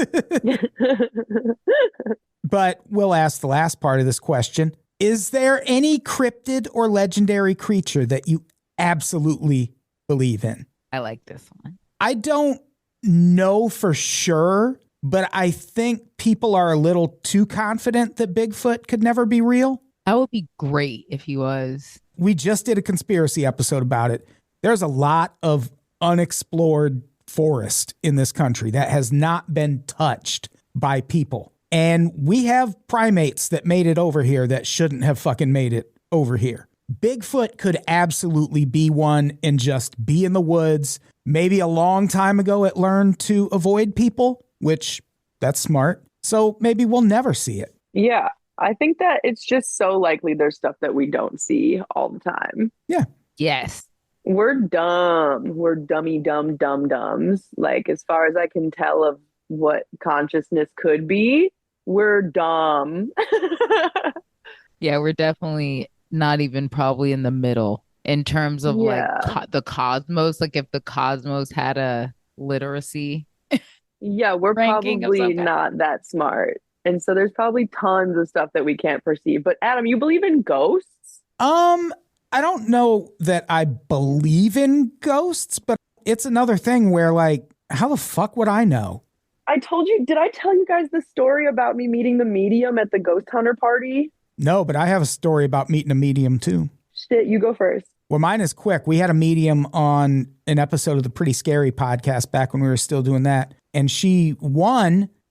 But we'll ask the last part of this question. Is there any cryptid or legendary creature that you absolutely believe in? I like this one. I don't know for sure, but I think people are a little too confident that Bigfoot could never be real. That would be great if he was. We just did a conspiracy episode about it. There's a lot of unexplored forest in this country that has not been touched by people. And we have primates that made it over here that shouldn't have fucking made it over here. Bigfoot could absolutely be one and just be in the woods. Maybe a long time ago it learned to avoid people, which that's smart. So maybe we'll never see it. Yeah. I think that it's just so likely there's stuff that we don't see all the time. Yeah. Yes. We're dumb. We're dummy dumb dum-dums. Like, as far as I can tell of what consciousness could be, we're dumb. Yeah, we're definitely not even probably in the middle in terms of like the cosmos. Like if the cosmos had a literacy. Yeah, we're probably not that smart. And so there's probably tons of stuff that we can't perceive. But Adam, you believe in ghosts? I don't know that I believe in ghosts, but it's another thing where like, how the fuck would I know? Did I tell you guys the story about me meeting the medium at the ghost hunter party? No, but I have a story about meeting a medium too. Shit, you go first. Well, mine is quick. We had a medium on an episode of the Pretty Scary podcast back when we were still doing that. And she,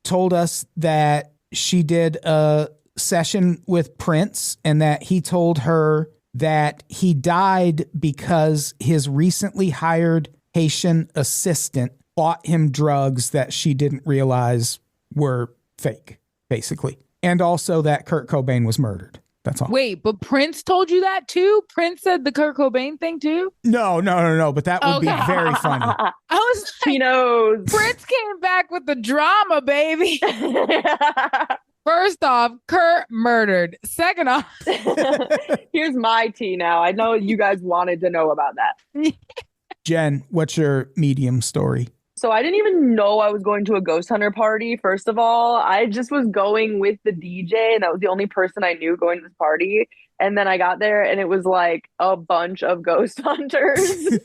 told us that she did a session with Prince and that he told her that he died because his recently hired Haitian assistant bought him drugs that she didn't realize were fake, basically. And also that Kurt Cobain was murdered. That's all. Wait, but Prince told you that too? Prince said the Kurt Cobain thing too? No. But that would be very funny. I was like, he knows. Prince came back with the drama, baby. First off, Kurt murdered. Second off, here's my tea now. I know you guys wanted to know about that. Jen, what's your medium story? So I didn't even know I was going to a ghost hunter party. First of all, I just was going with the DJ, and that was the only person I knew going to this party. And then I got there and it was like a bunch of ghost hunters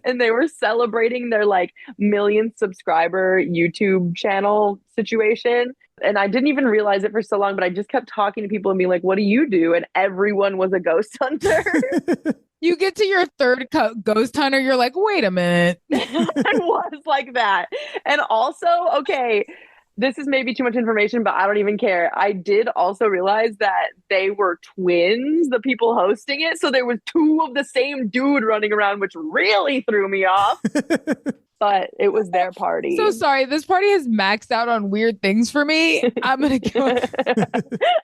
and they were celebrating their like 1 million subscriber YouTube channel situation. And I didn't even realize it for so long, but I just kept talking to people and being like, what do you do? And everyone was a ghost hunter. You get to your third ghost hunter, you're like, wait a minute. I was like that. And also, okay, this is maybe too much information, but I don't even care. I did also realize that they were twins, the people hosting it. So there was two of the same dude running around, which really threw me off. But it was their party. So sorry, this party has maxed out on weird things for me. I'm going to go.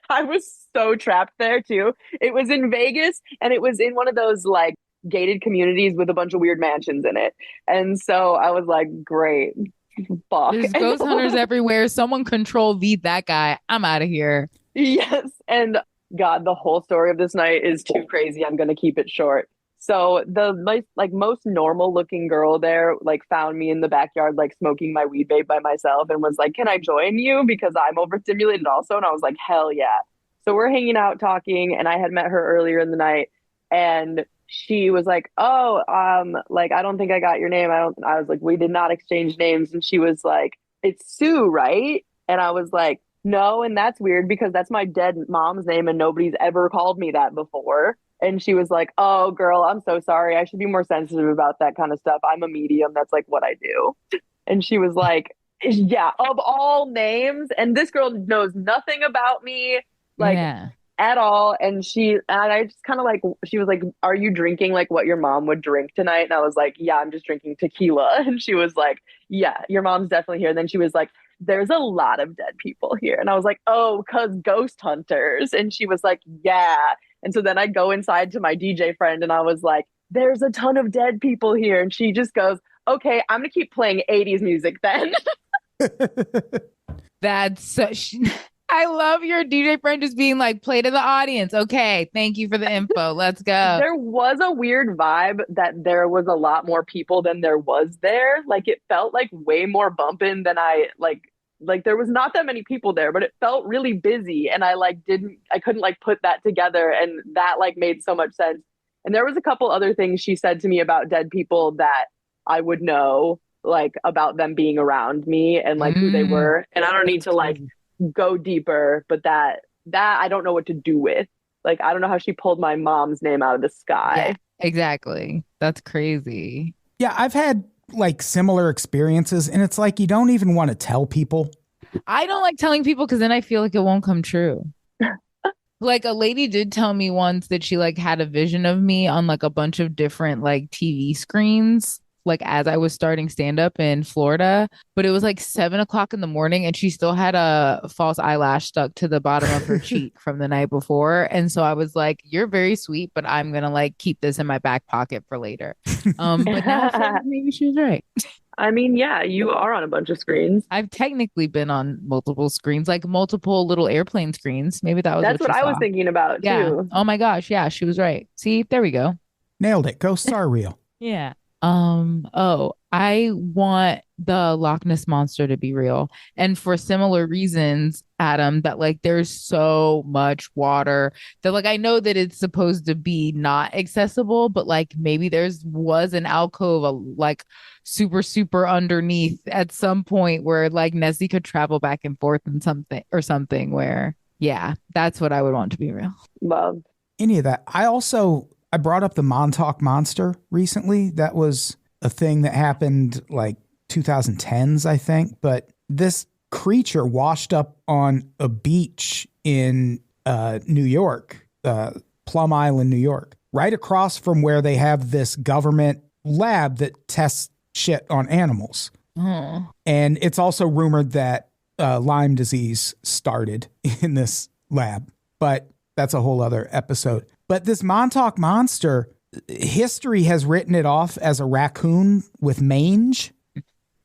I was so trapped there too. It was in Vegas and it was in one of those like gated communities with a bunch of weird mansions in it. And so I was like, great. Fuck. There's ghost hunters everywhere. Someone control V that guy. I'm out of here. Yes. And God, the whole story of this night is too crazy. I'm going to keep it short. So the like most normal looking girl there like found me in the backyard like smoking my weed vape by myself and was like, can I join you? Because I'm overstimulated also. And I was like, hell yeah. So we're hanging out talking and I had met her earlier in the night and she was like, oh, like, I don't think I got your name. I was like, we did not exchange names. And she was like, it's Sue, right? And I was like, no. And that's weird because that's my dead mom's name and nobody's ever called me that before. And she was like, oh, girl, I'm so sorry. I should be more sensitive about that kind of stuff. I'm a medium. That's like what I do. And she was like, yeah, of all names. And this girl knows nothing about me, like at all. And I just kind of like, she was like, are you drinking like what your mom would drink tonight? And I was like, yeah, I'm just drinking tequila. And she was like, yeah, your mom's definitely here. And then she was like, there's a lot of dead people here. And I was like, oh, 'cause ghost hunters. And she was like, yeah. And so then I go inside to my DJ friend and I was like, there's a ton of dead people here. And she just goes, okay, I'm going to keep playing 80s music then. That's such... I love your DJ friend just being like, play to the audience. Okay, thank you for the info. Let's go. There was a weird vibe that there was a lot more people than there was there. Like it felt like way more bumping than I like there was not that many people there, but it felt really busy. And I couldn't like put that together. And that like made so much sense. And there was a couple other things she said to me about dead people that I would know like about them being around me and like who they were. And I don't need to like go deeper, but that I don't know what to do with. Like, I don't know how she pulled my mom's name out of the sky. Yeah, exactly. That's crazy. Yeah, I've had like similar experiences and it's like you don't even want to tell people. I don't like telling people because then I feel like it won't come true. Like a lady did tell me once that she like had a vision of me on like a bunch of different like TV screens, like as I was starting stand up in Florida, but it was like 7:00 in the morning and she still had a false eyelash stuck to the bottom of her cheek from the night before. And so I was like, you're very sweet, but I'm going to like keep this in my back pocket for later. But now I feel like maybe she was right. I mean, yeah, you are on a bunch of screens. I've technically been on multiple screens, like multiple little airplane screens. Maybe that's what I was thinking about too. Oh my gosh. Yeah, she was right. See, there we go. Nailed it. Ghosts are real. Yeah. I want the Loch Ness Monster to be real. And for similar reasons, Adam, that like there's so much water that like I know that it's supposed to be not accessible, but like maybe was an alcove like super underneath at some point where like Nessie could travel back and forth and something where, yeah, that's what I would want to be real. Love. Any of that. I brought up the Montauk Monster recently. That was a thing that happened like 2010s, I think. But this creature washed up on a beach in New York, Plum Island, New York, right across from where they have this government lab that tests shit on animals. And it's also rumored that Lyme disease started in this lab. But that's a whole other episode. But this Montauk Monster, history has written it off as a raccoon with mange.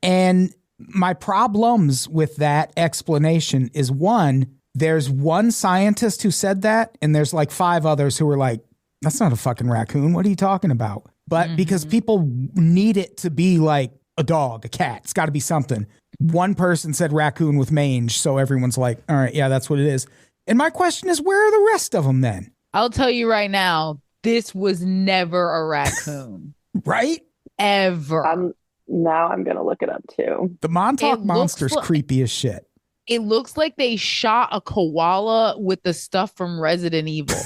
And my problems with that explanation is one, there's one scientist who said that, and there's like 5 others who were like, that's not a fucking raccoon. What are you talking about? But because people need it to be like a dog, a cat, it's got to be something. One person said raccoon with mange, so everyone's like, all right, yeah, that's what it is. And my question is, where are the rest of them then? I'll tell you right now, this was never a raccoon. Right? Ever. Now I'm going to look it up too. The Montauk Monster's creepy as shit. It looks like they shot a koala with the stuff from Resident Evil.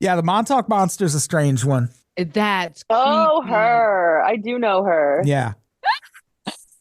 Yeah, the Montauk Monster's a strange one. That's Oh, creepy. her. I do know her. Yeah.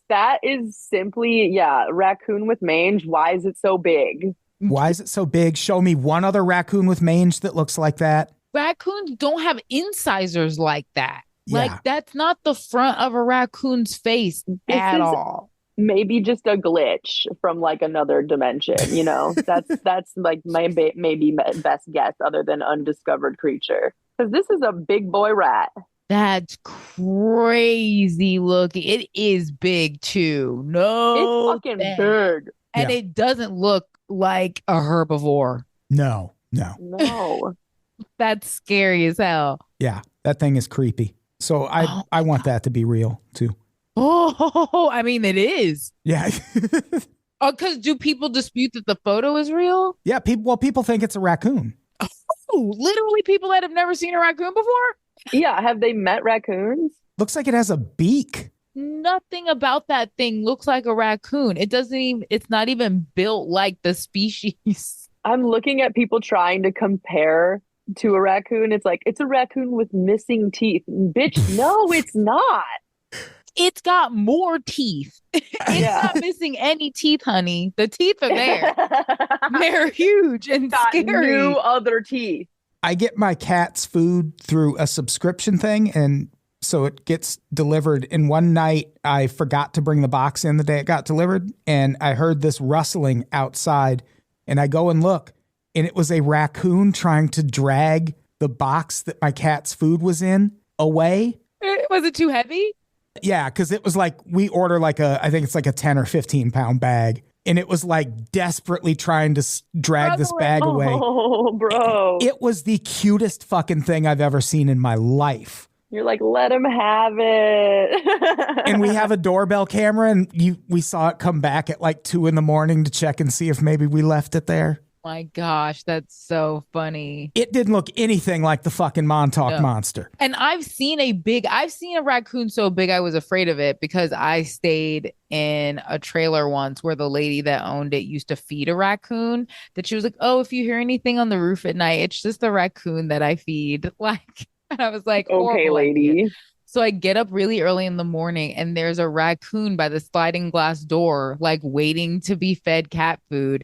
That is simply, raccoon with mange. Why is it so big? Why is it so big? Show me one other raccoon with mange that looks like that. Raccoons don't have incisors like that. Yeah. Like, that's not the front of a raccoon's face at all. Maybe just a glitch from like another dimension, you know. That's like my maybe best guess other than undiscovered creature, because this is a big boy rat. That's crazy looking. It is big too. No, it's fucking big, and it doesn't look like a herbivore. No. That's scary as hell. Yeah, that thing is creepy. So I want that to be real too. Oh, I mean, it is. Yeah. Oh, because do people dispute that the photo is real? Yeah, people think it's a raccoon. Oh, literally people that have never seen a raccoon before? Yeah, have they met raccoons? Looks like it has a beak. Nothing about that thing looks like a raccoon. It's not even built like the species. I'm looking at people trying to compare to a raccoon. It's like, it's a raccoon with missing teeth. Bitch, no, it's not. It's got more teeth. It's not missing any teeth, honey. The teeth are there. They're huge and scary. New other teeth. I get my cat's food through a subscription thing, and so it gets delivered. And one night I forgot to bring the box in the day it got delivered, and I heard this rustling outside, and I go and look, and it was a raccoon trying to drag the box that my cat's food was in away. Was it too heavy? Yeah, because it was like, we order like I think it's like a 10 or 15 pound bag. And it was like desperately trying to drag this bag away. Oh, bro. It was the cutest fucking thing I've ever seen in my life. You're like, let him have it. And we have a doorbell camera, and we saw it come back at like 2 a.m. to check and see if maybe we left it there. My gosh, that's so funny. It didn't look anything like the fucking Montauk Monster. And I've seen a raccoon so big I was afraid of it, because I stayed in a trailer once where the lady that owned it used to feed a raccoon, that she was like, oh, if you hear anything on the roof at night, it's just the raccoon that I feed. Like, and I was like, okay, lady. So I get up really early in the morning, and there's a raccoon by the sliding glass door, like waiting to be fed cat food.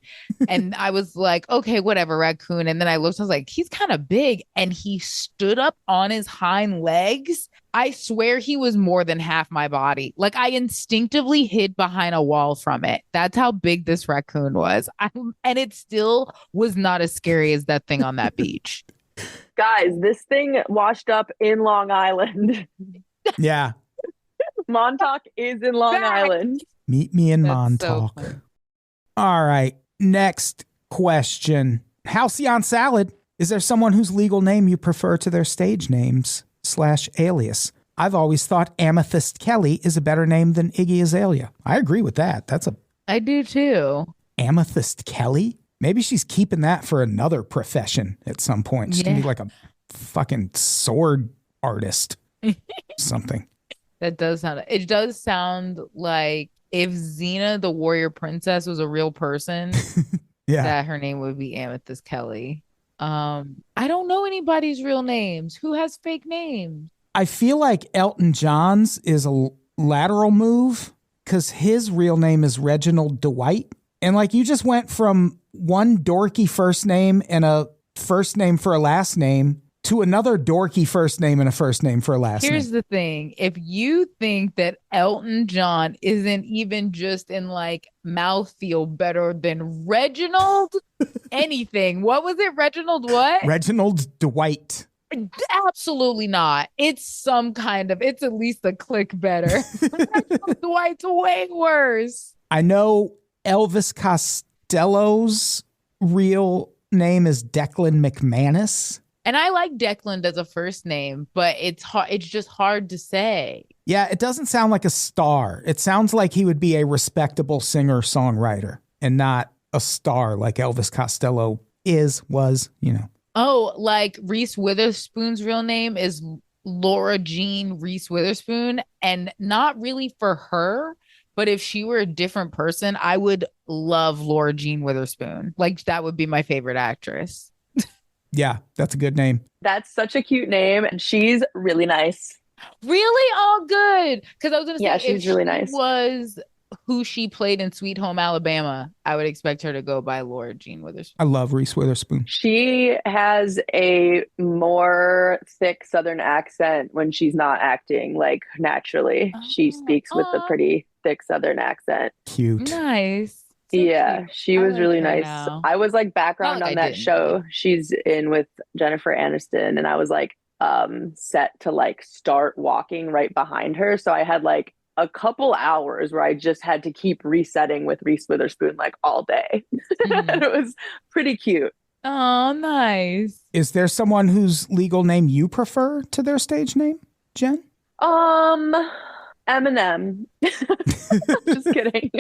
And I was like, okay, whatever, raccoon. And then I looked, I was like, he's kind of big. And he stood up on his hind legs. I swear he was more than half my body. Like, I instinctively hid behind a wall from it. That's how big this raccoon was. And it still was not as scary as that thing on that beach. Guys, this thing washed up in Long Island. Yeah. Montauk is in Long Island. Meet me in Montauk. All right. Next question. Halcyon Salad. Is there someone whose legal name you prefer to their stage names / alias? I've always thought Amethyst Kelly is a better name than Iggy Azalea. I agree with that. I do too. Amethyst Kelly? Maybe she's keeping that for another profession at some point. She's going to be like a fucking sword artist. Something. It does sound like if Xena the warrior princess was a real person, that her name would be Amethyst Kelly. I don't know anybody's real names. Who has fake names? I feel like Elton John's is a lateral move, because his real name is Reginald Dwight. And like, you just went from one dorky first name and a first name for a last name to another dorky first name and a first name for a last name. Here's the thing. If you think that Elton John isn't even just in like mouthfeel better than Reginald anything, what was it? Reginald what? Reginald Dwight. Absolutely not. It's at least a click better. Reginald Dwight's way worse. I know Elvis Costello's real name is Declan McManus. And I like Declan as a first name, but it's just hard to say. Yeah, it doesn't sound like a star. It sounds like he would be a respectable singer-songwriter and not a star like Elvis Costello was. Oh, like Reese Witherspoon's real name is Laura Jean Reese Witherspoon, and not really for her, But if she were a different person, I would love Laura Jean Witherspoon. Like, that would be my favorite actress. Yeah, that's a good name. That's such a cute name. And she's really nice. Really? Oh, good. Because I was going to say, Yeah, if she's she really nice. was who she played in Sweet Home Alabama, I would expect her to go by Laura Jean Witherspoon. I love Reese Witherspoon. She has a more thick Southern accent when she's not acting, like naturally. She speaks with a pretty thick Southern accent. Cute. Nice. So yeah, cute. she was like really her nice. now. I was like background Not on like I that didn't. show she's in with Jennifer Aniston, and I was like set to like start walking right behind her. So I had like a couple hours where I just had to keep resetting with Reese Witherspoon like all day. And it was pretty cute. Oh, nice. Is there someone whose legal name you prefer to their stage name, Jen? Eminem. Just kidding.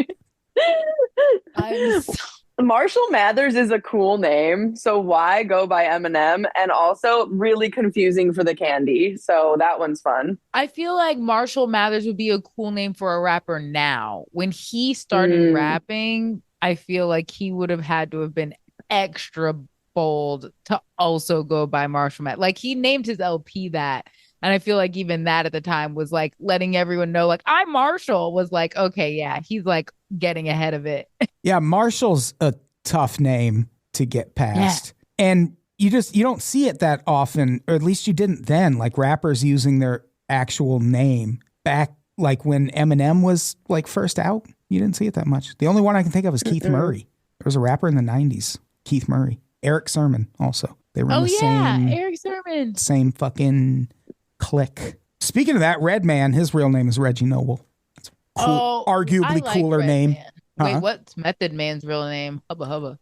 Marshall Mathers is a cool name, so why go by Eminem? And also really confusing for the candy, so that one's fun. I feel like Marshall Mathers would be a cool name for a rapper now. When he started rapping, I feel like he would have had to have been extra bold to also go by Marshall Mathers. Like, he named his LP that. And I feel like even that at the time was like letting everyone know, like, I'm Marshall, was like, okay, yeah, he's like getting ahead of it. Yeah, Marshall's a tough name to get past. Yeah. And you don't see it that often, or at least you didn't then, like rappers using their actual name back like when Eminem was like first out. You didn't see it that much. The only one I can think of is Keith Murray. There was a rapper in the 90s, Keith Murray. Eric Sermon also. They were in the same, Eric Sermon. Same fucking clique. Speaking of that, Redman, his real name is Reggie Noble. It's cool, arguably like cooler name. Wait, what's Method Man's real name? Hubba Hubba.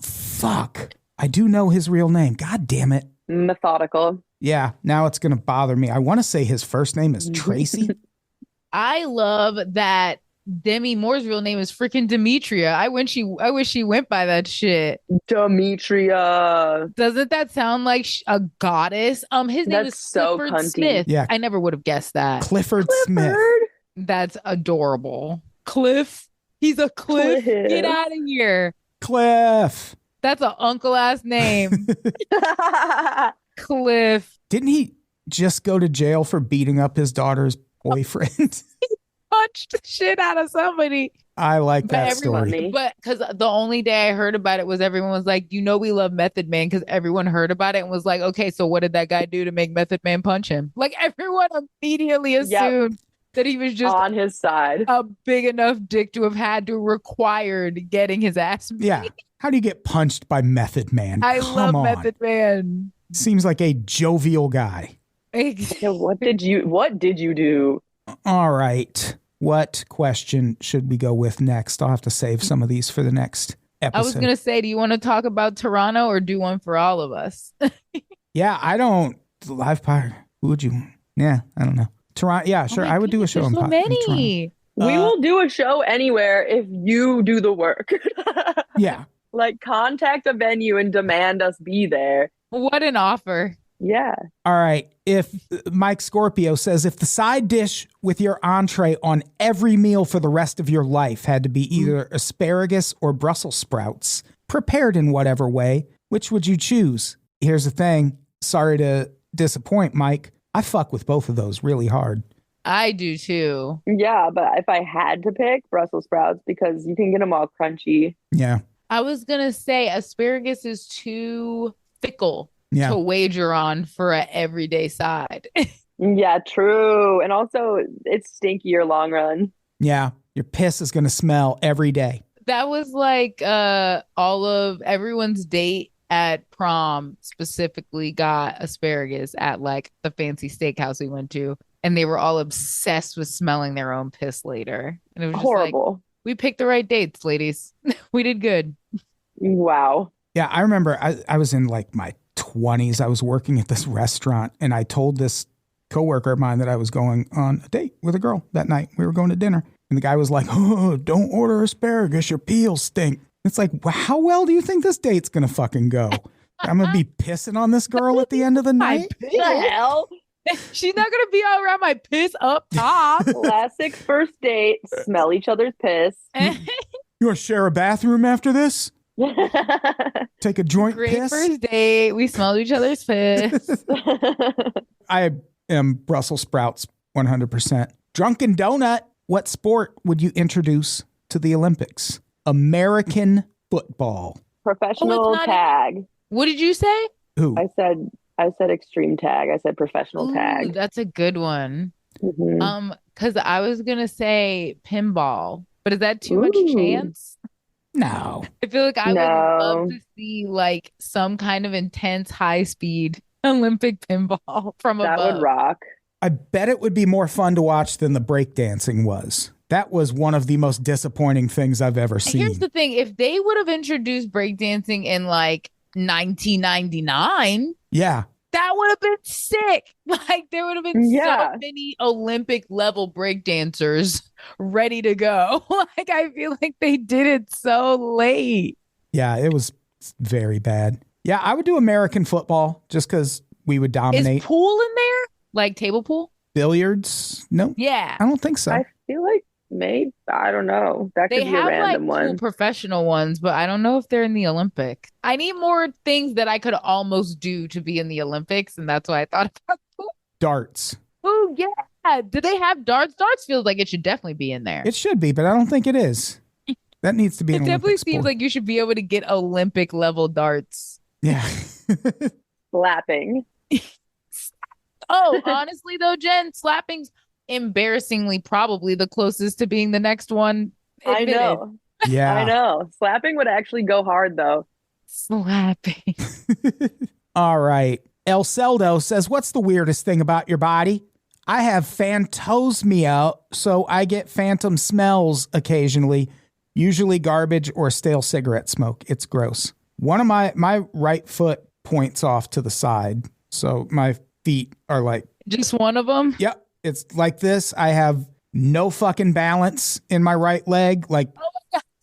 Fuck. I do know his real name. God damn it. Methodical. Yeah, now it's going to bother me. I want to say his first name is Tracy. I love that Demi Moore's real name is freaking Demetria. I wish she went by that shit. Demetria. Doesn't that sound like a goddess? His name is Clifford cunty. Smith. Yeah. I never would have guessed that. Clifford Smith. That's adorable. Cliff. He's a Cliff. Get out of here. Cliff. That's an uncle ass name. Cliff. Didn't he just go to jail for beating up his daughter's boyfriend? Punched the shit out of somebody. I like that story. But because the only day I heard about it was everyone was like, we love Method Man, because everyone heard about it and was like, okay, so what did that guy do to make Method Man punch him? Like, everyone immediately assumed that he was just on his side. A big enough dick to have had to required getting his ass beat. Yeah. How do you get punched by Method Man? I love Method Man. Seems like a jovial guy. What did you do? All right. What question should we go with next? I'll have to save some of these for the next episode. I was going to say, do you want to talk about Toronto or do one for all of us? Yeah, I don't. Live part. Who would you? Yeah, I don't know. Toronto. Yeah, sure. I would do a show in so many. We will do a show anywhere if you do the work. Yeah. Like, contact a venue and demand us be there. What an offer. Yeah. All right. If Mike Scorpio says, if the side dish with your entree on every meal for the rest of your life had to be either asparagus or Brussels sprouts, prepared in whatever way, which would you choose? Here's the thing. Sorry to disappoint, Mike. I fuck with both of those really hard. I do too. Yeah, but if I had to pick, Brussels sprouts, because you can get them all crunchy. Yeah. I was going to say asparagus is too fickle to wager on for an everyday side. Yeah, true. And also, it's stinkier long run. Yeah. Your piss is going to smell every day. That was like all of everyone's date at prom specifically got asparagus at like the fancy steakhouse we went to. And they were all obsessed with smelling their own piss later. And it was just horrible. Like, we picked the right dates, ladies. We did good. Wow. Yeah, I remember I was in like my 20s. I was working at this restaurant and I told this coworker of mine that I was going on a date with a girl that night. We were going to dinner. And the guy was like, oh, don't order asparagus. Your peels stink. It's like, how well do you think this date's going to fucking go? I'm going to be pissing on this girl at the end of the night? What the hell? She's not gonna be all around my piss up top. Classic first date, smell each other's piss. You want to share a bathroom after this? Take a joint Great piss? first date. We smelled each other's piss. I am Brussels sprouts 100%. Drunken Donut, what sport would you introduce to the Olympics? American football. Professional tag. What did you say? Who? I said extreme tag. I said professional tag. That's a good one. Mm-hmm. Because I was gonna say pinball, but is that too much chance? No. I feel like I would love to see like some kind of intense high speed Olympic pinball from above. That would rock. I bet it would be more fun to watch than the breakdancing was. That was one of the most disappointing things I've ever seen. Here's the thing. If they would have introduced breakdancing in like 1999, yeah, that would have been sick. Like there would have been so many Olympic level breakdancers ready to go. Like I feel like they did it so late. Yeah, it was very bad. Yeah, I would do American football just because we would dominate. Is pool in there? Like table pool? Billiards? No. Yeah. I don't think so. I feel like maybe, I don't know. That could They be have a random like cool one. professional ones, but I don't know if they're in the Olympic. I need more things that I could almost do to be in the Olympics, and that's why I thought about pool. Darts. Oh, yeah. Do they have darts? Darts feels like it should definitely be in there. It should be, but I don't think it is. That needs to be an It definitely Olympic seems sport. like you should be able to get Olympic level darts. Yeah. Slapping. Oh, honestly though, Jen, slapping's embarrassingly probably the closest to being the next one. I know. Yeah. I know. Slapping would actually go hard though. Slapping. All right. El Celdo says, what's the weirdest thing about your body? I have phantosmia, so I get phantom smells occasionally, usually garbage or stale cigarette smoke. It's gross. One of my right foot points off to the side, so my feet are like... Just one of them? Yep. It's like this. I have no fucking balance in my right leg. Like,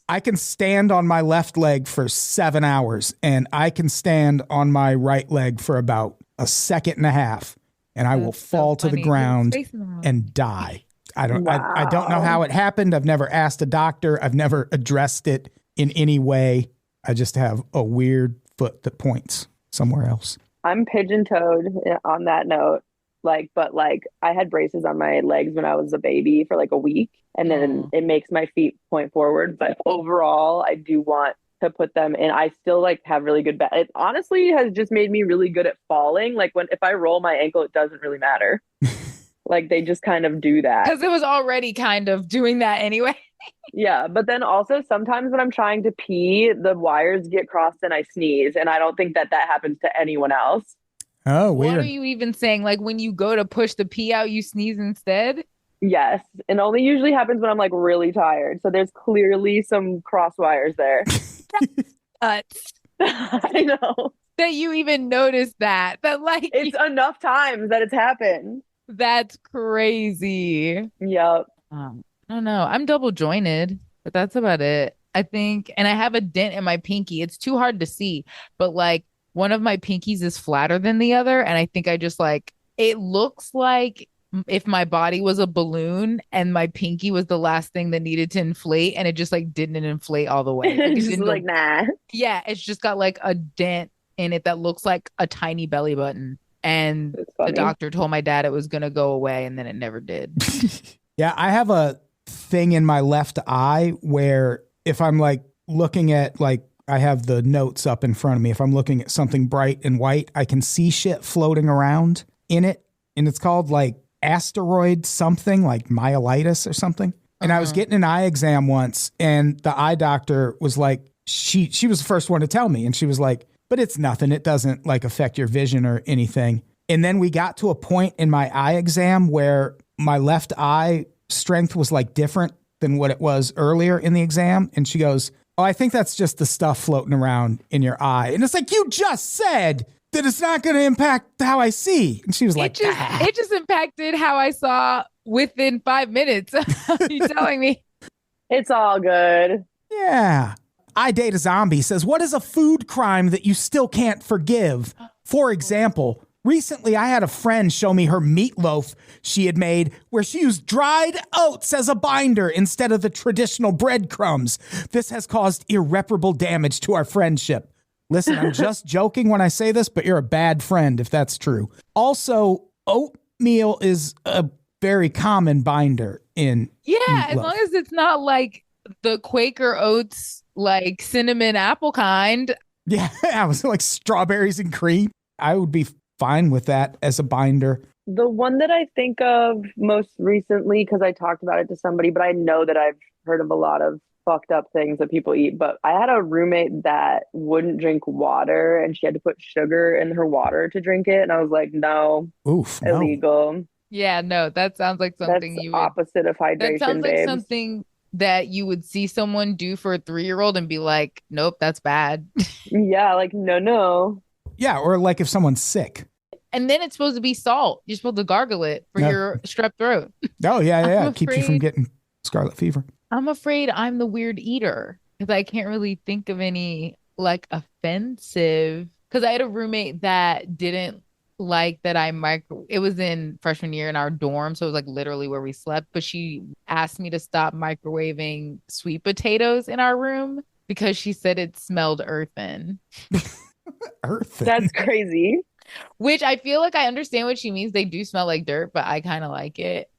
I can stand on my left leg for 7 hours, and I can stand on my right leg for about a second and a half, and I will fall to the ground and die. I don't know how it happened. I've never asked a doctor. I've never addressed it in any way. I just have a weird foot that points somewhere else. I'm pigeon-toed on that note. But I had braces on my legs when I was a baby for like a week, and then it makes my feet point forward. But overall, I do want to put them in. I still like have really good it honestly has just made me really good at falling. Like if I roll my ankle, it doesn't really matter. Like they just kind of do that. Because it was already kind of doing that anyway. Yeah, but then also sometimes when I'm trying to pee, the wires get crossed and I sneeze, and I don't think that happens to anyone else. Oh, weird. What are you even saying? Like when you go to push the pee out, you sneeze instead? Yes. And only usually happens when I'm like really tired. So there's clearly some cross wires there. Nuts. I know. That you even noticed that. That like it's enough times that it's happened. That's crazy. Yep. I don't know. I'm double jointed, but that's about it. I think, and I have a dent in my pinky. It's too hard to see, but like one of my pinkies is flatter than the other. And I think I just like, it looks like if my body was a balloon and my pinky was the last thing that needed to inflate, and it just like didn't inflate all the way. Like, it's just like, nah. Yeah. It's just got like a dent in it that looks like a tiny belly button. And the doctor told my dad it was going to go away, and then it never did. Yeah. I have a thing in my left eye where if I'm like looking at like, I have the notes up in front of me. If I'm looking at something bright and white, I can see shit floating around in it. And it's called like asteroid something, like myelitis or something. And I was getting an eye exam once, and the eye doctor was like, she was the first one to tell me. And she was like, but it's nothing. It doesn't like affect your vision or anything. And then we got to a point in my eye exam where my left eye strength was like different than what it was earlier in the exam. And she goes, oh, I think that's just the stuff floating around in your eye. And it's like, you just said that it's not going to impact how I see. And she was like, it just impacted how I saw within 5 minutes. You telling me? It's all good. Yeah. I Date a Zombie says, what is a food crime that you still can't forgive? For example, Recently, I had a friend show me her meatloaf she had made where she used dried oats as a binder instead of the traditional breadcrumbs. This has caused irreparable damage to our friendship. Listen, I'm just joking when I say this, but you're a bad friend if that's true. Also, oatmeal is a very common binder in meatloaf. As long as it's not like the Quaker Oats, like cinnamon apple kind. Yeah, I was like strawberries and cream. I would be fine with that as a binder. The one that I think of most recently, because I talked about it to somebody, but I know that I've heard of a lot of fucked up things that people eat. But I had a roommate that wouldn't drink water and she had to put sugar in her water to drink it. And I was like, no, illegal. No. Yeah, no, that sounds like something That's you would, opposite of hydration, that sounds like babes. something that you would see someone do for a 3-year-old and be like, nope, that's bad. Yeah, like, no. Yeah, or like if someone's sick. And then it's supposed to be salt. You're supposed to gargle it for your strep throat. Oh, yeah. Keep you from getting scarlet fever. I'm afraid I'm the weird eater because I can't really think of any like offensive. Because I had a roommate that didn't like that it was in freshman year in our dorm, so it was like literally where we slept, but she asked me to stop microwaving sweet potatoes in our room because she said it smelled earthen. Earthen? That's crazy. Which I feel like I understand what she means. They do smell like dirt, but I kind of like it.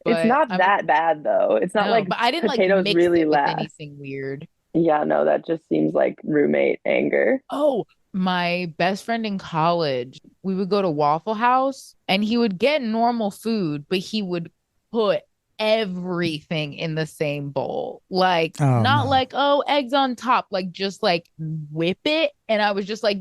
It's not that bad though. It's not like but I didn't potatoes like mix really it with last. anything weird. Yeah, no, that just seems like roommate anger. Oh, my best friend in college, we would go to Waffle House and he would get normal food, but he would put everything in the same bowl. Like, like, eggs on top, like just like whip it. And I was just like,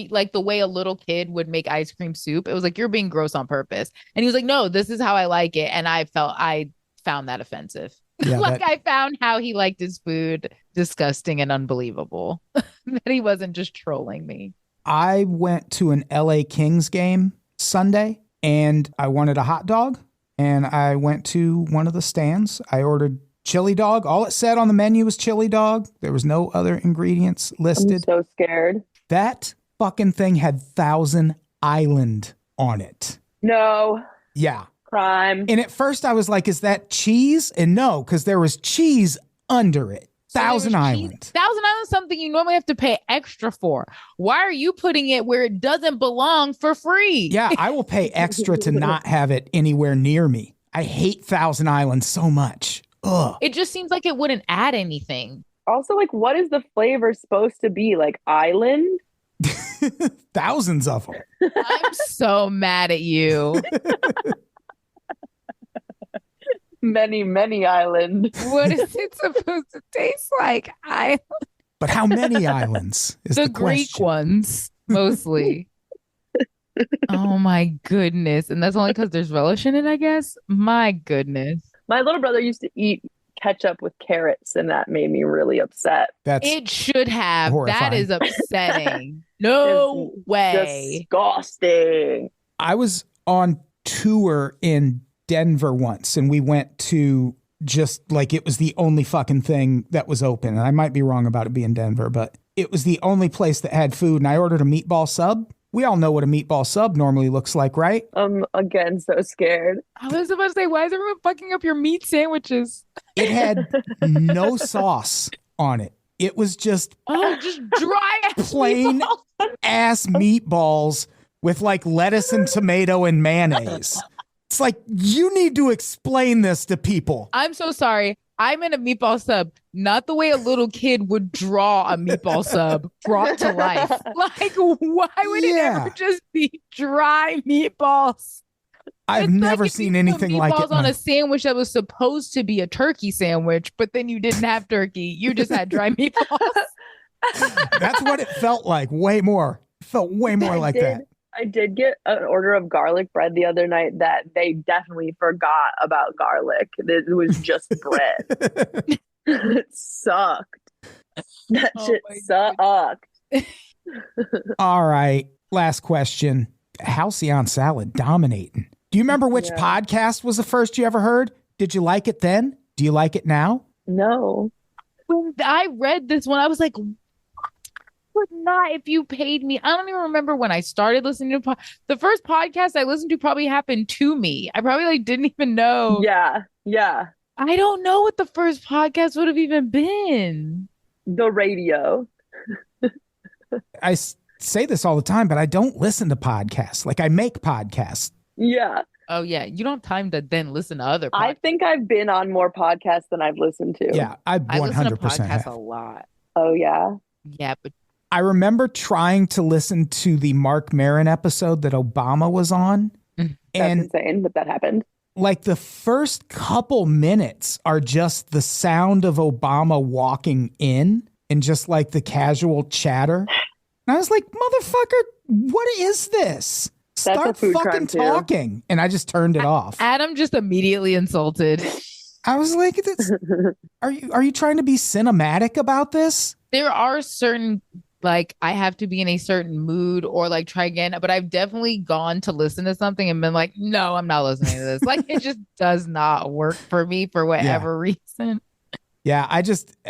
like the way a little kid would make ice cream soup. It was like, you're being gross on purpose. And he was like, no, this is how I like it. And I found that offensive. Yeah, I found how he liked his food disgusting and unbelievable. That he wasn't just trolling me. I went to an LA Kings game Sunday and I wanted a hot dog. And I went to one of the stands. I ordered chili dog. All it said on the menu was chili dog. There was no other ingredients listed. I'm so scared. That fucking thing had Thousand Island on it. No. Yeah. Crime. And at first I was like, is that cheese? And no, because there was cheese under it. Thousand Island. Thousand Island is something you normally have to pay extra for. Why are you putting it where it doesn't belong for free? Yeah, I will pay extra to not have it anywhere near me. I hate Thousand Island so much. Ugh. It just seems like it wouldn't add anything. Also, like, what is the flavor supposed to be? Like island? Thousands of them. I'm so mad at you. Many island. What is it supposed to taste like? But how many islands is the Greek question. ones, mostly. Oh my goodness. And that's only because there's relish in it, I guess. My goodness. My little brother used to eat ketchup with carrots, and that made me really upset. It should have. horrifying. That is upsetting. No way. Disgusting. I was on tour in Denver once, and we went to just like it was the only fucking thing that was open. And I might be wrong about it being Denver, but it was the only place that had food. And I ordered a meatball sub. We all know what a meatball sub normally looks like, right? Again, so scared. I was about to say, why is everyone fucking up your meat sandwiches? It had no sauce on it. It was just just dry plain ass meatballs with like lettuce and tomato and mayonnaise. It's like, you need to explain this to people. I'm so sorry. I meant a meatball sub, not the way a little kid would draw a meatball sub brought to life. Like, why would it ever just be dry meatballs? I've never seen anything like it. Meatballs on a sandwich that was supposed to be a turkey sandwich, but then you didn't have turkey. You just had dry meatballs. That's what it felt like. Way more. It felt way more like that. I did get an order of garlic bread the other night that they definitely forgot about garlic. It was just bread. It sucked. That shit sucked. All right. Last question. Halcyon salad dominating. Do you remember which podcast was the first you ever heard? Did you like it then? Do you like it now? No. When I read this one, I was like, would not if you paid me. I don't even remember when I started listening to the first podcast I listened to probably happened to me. I probably like didn't even know. Yeah. Yeah. I don't know what the first podcast would have even been. The radio. I say this all the time, but I don't listen to podcasts. Like I make podcasts. Yeah. Oh yeah, you don't have time to then listen to other podcasts. I think I've been on more podcasts than I've listened to. Yeah, I 100% listen to podcasts have. a lot. Oh yeah. Yeah, but I remember trying to listen to the Mark Maron episode that Obama was on. That's insane, but that happened. Like the first couple minutes are just the sound of Obama walking in and just like the casual chatter. And I was like, motherfucker, what is this? Start fucking talking. And I just turned it off. Adam just immediately insulted. I was like, are you trying to be cinematic about this? There are certain, like, I have to be in a certain mood or like try again, but I've definitely gone to listen to something and been like, no, I'm not listening to this. Like, it just does not work for me for whatever reason. Yeah,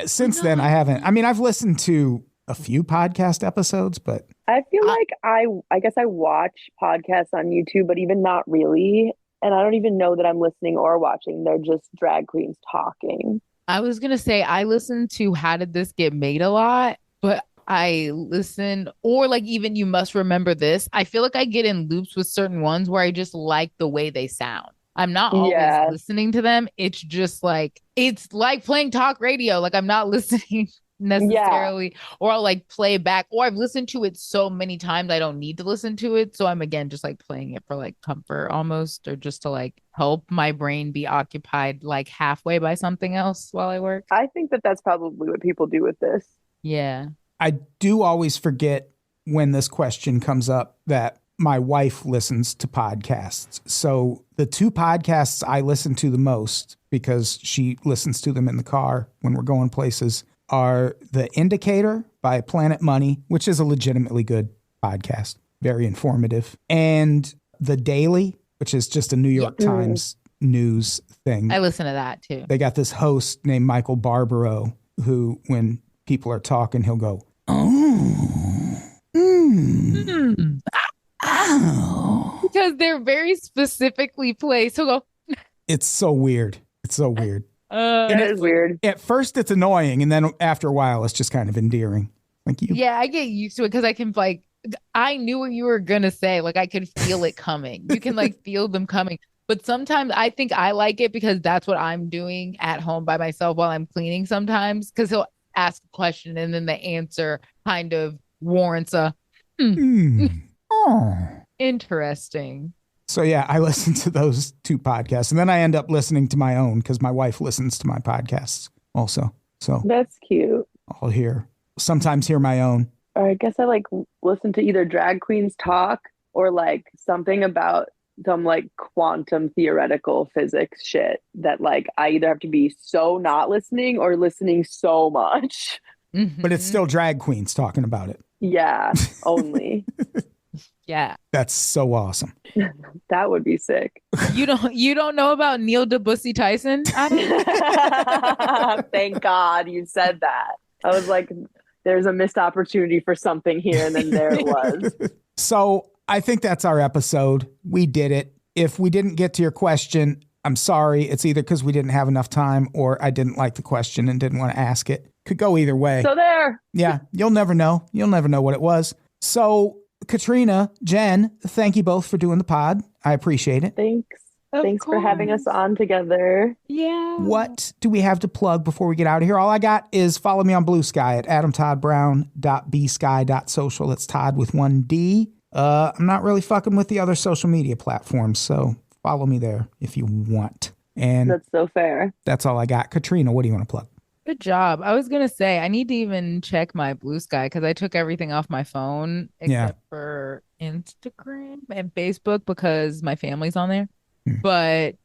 since then, I haven't. I mean, I've listened to a few podcast episodes, but I feel like I guess I watch podcasts on YouTube, but even not really. And I don't even know that I'm listening or watching. They're just drag queens talking. I was going to say, I listened to How Did This Get Made a lot, but I listen, or like even You Must Remember This. I feel like I get in loops with certain ones where I just like the way they sound. I'm not always listening to them. It's just like, it's like playing talk radio. Like I'm not listening necessarily, or I'll like play back, or I've listened to it so many times I don't need to listen to it. So I'm again just like playing it for like comfort almost, or just to like help my brain be occupied like halfway by something else while I work. I think that that's probably what people do with this. Yeah. I do always forget when this question comes up that my wife listens to podcasts. So the two podcasts I listen to the most, because she listens to them in the car when we're going places, are The Indicator by Planet Money, which is a legitimately good podcast, very informative, and The Daily, which is just a New York Times news thing. I listen to that too. They got this host named Michael Barbaro who, when people are talking, he'll go, because they're very specifically placed. He'll go, it's so weird. It's so weird. It is weird. At first it's annoying, and then after a while it's just kind of endearing. Thank you. Yeah, I get used to it because I can like, I knew what you were gonna say. Like I could feel it coming. You can like feel them coming. But sometimes I think I like it because that's what I'm doing at home by myself while I'm cleaning sometimes, because he'll ask a question and then the answer kind of warrants a interesting. So yeah, I listen to those two podcasts, and then I end up listening to my own because my wife listens to my podcasts also. So that's cute. I'll sometimes hear my own. Or I guess I like listen to either drag queens talk or like something about some like quantum theoretical physics shit that like I either have to be so not listening or listening so much. But it's still drag queens talking about it. Yeah, only. Yeah. That's so awesome. That would be sick. You don't know about Neil deBussy Tyson? Thank God you said that. I was like, there's a missed opportunity for something here, and then there it was. So I think that's our episode. We did it. If we didn't get to your question, I'm sorry. It's either because we didn't have enough time or I didn't like the question and didn't want to ask it. Could go either way. So there. Yeah, you'll never know. You'll never know what it was. So Katrina, Jenn, thank you both for doing the pod. I appreciate it. Thanks. Thanks for having us on together. Yeah. What do we have to plug before we get out of here? All I got is follow me on Blue Sky at adamtoddbrown.bsky.social. It's Todd with 1D. I'm not really fucking with the other social media platforms, so follow me there if you want. And that's so fair. That's all I got. Katrina, what do you want to plug? Good job. I was going to say, I need to even check my Blue Sky because I took everything off my phone except for Instagram and Facebook because my family's on there. But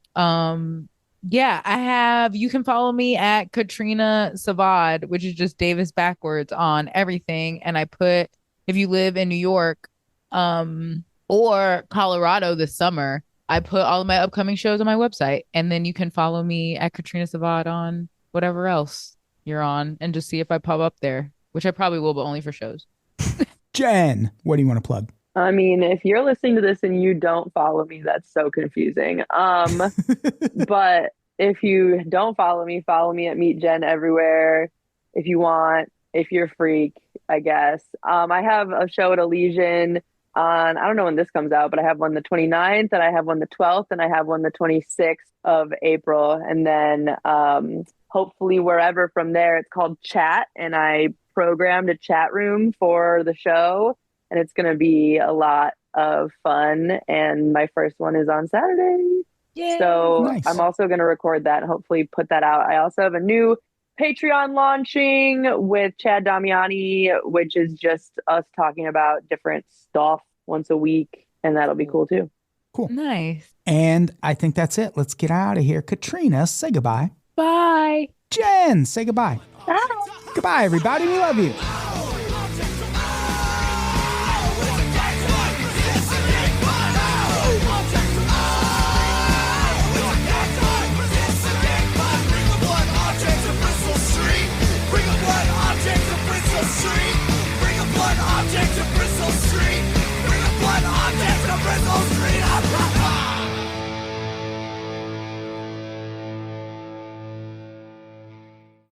yeah, you can follow me at Katrina Savad, which is just Davis backwards on everything. And I put, if you live in New York or Colorado this summer, I put all of my upcoming shows on my website. And then you can follow me at Katrina Savad on whatever else you're on and just see if I pop up there, which I probably will, but only for shows. Jen, what do you want to plug? I mean, if you're listening to this and you don't follow me, that's so confusing. But if you don't follow me at Meet Jen everywhere. If you want, if you're a freak, I guess. I have a show at Elysian on, I don't know when this comes out, but I have one the 29th and I have one the 12th and I have one the 26th of April. And then hopefully wherever from there, it's called Chat. And I programmed a chat room for the show. And it's going to be a lot of fun. And my first one is on Saturday. Yay. So Nice. I'm also going to record that and hopefully put that out. I also have a new Patreon launching with Chad Damiani, which is just us talking about different stuff once a week. And that'll be cool too. Cool. Nice. And I think that's it. Let's get out of here. Katrina, say goodbye. Bye. Jen, say goodbye. Bye. Goodbye, everybody. We love you. Bring a blood object to Bristol Street.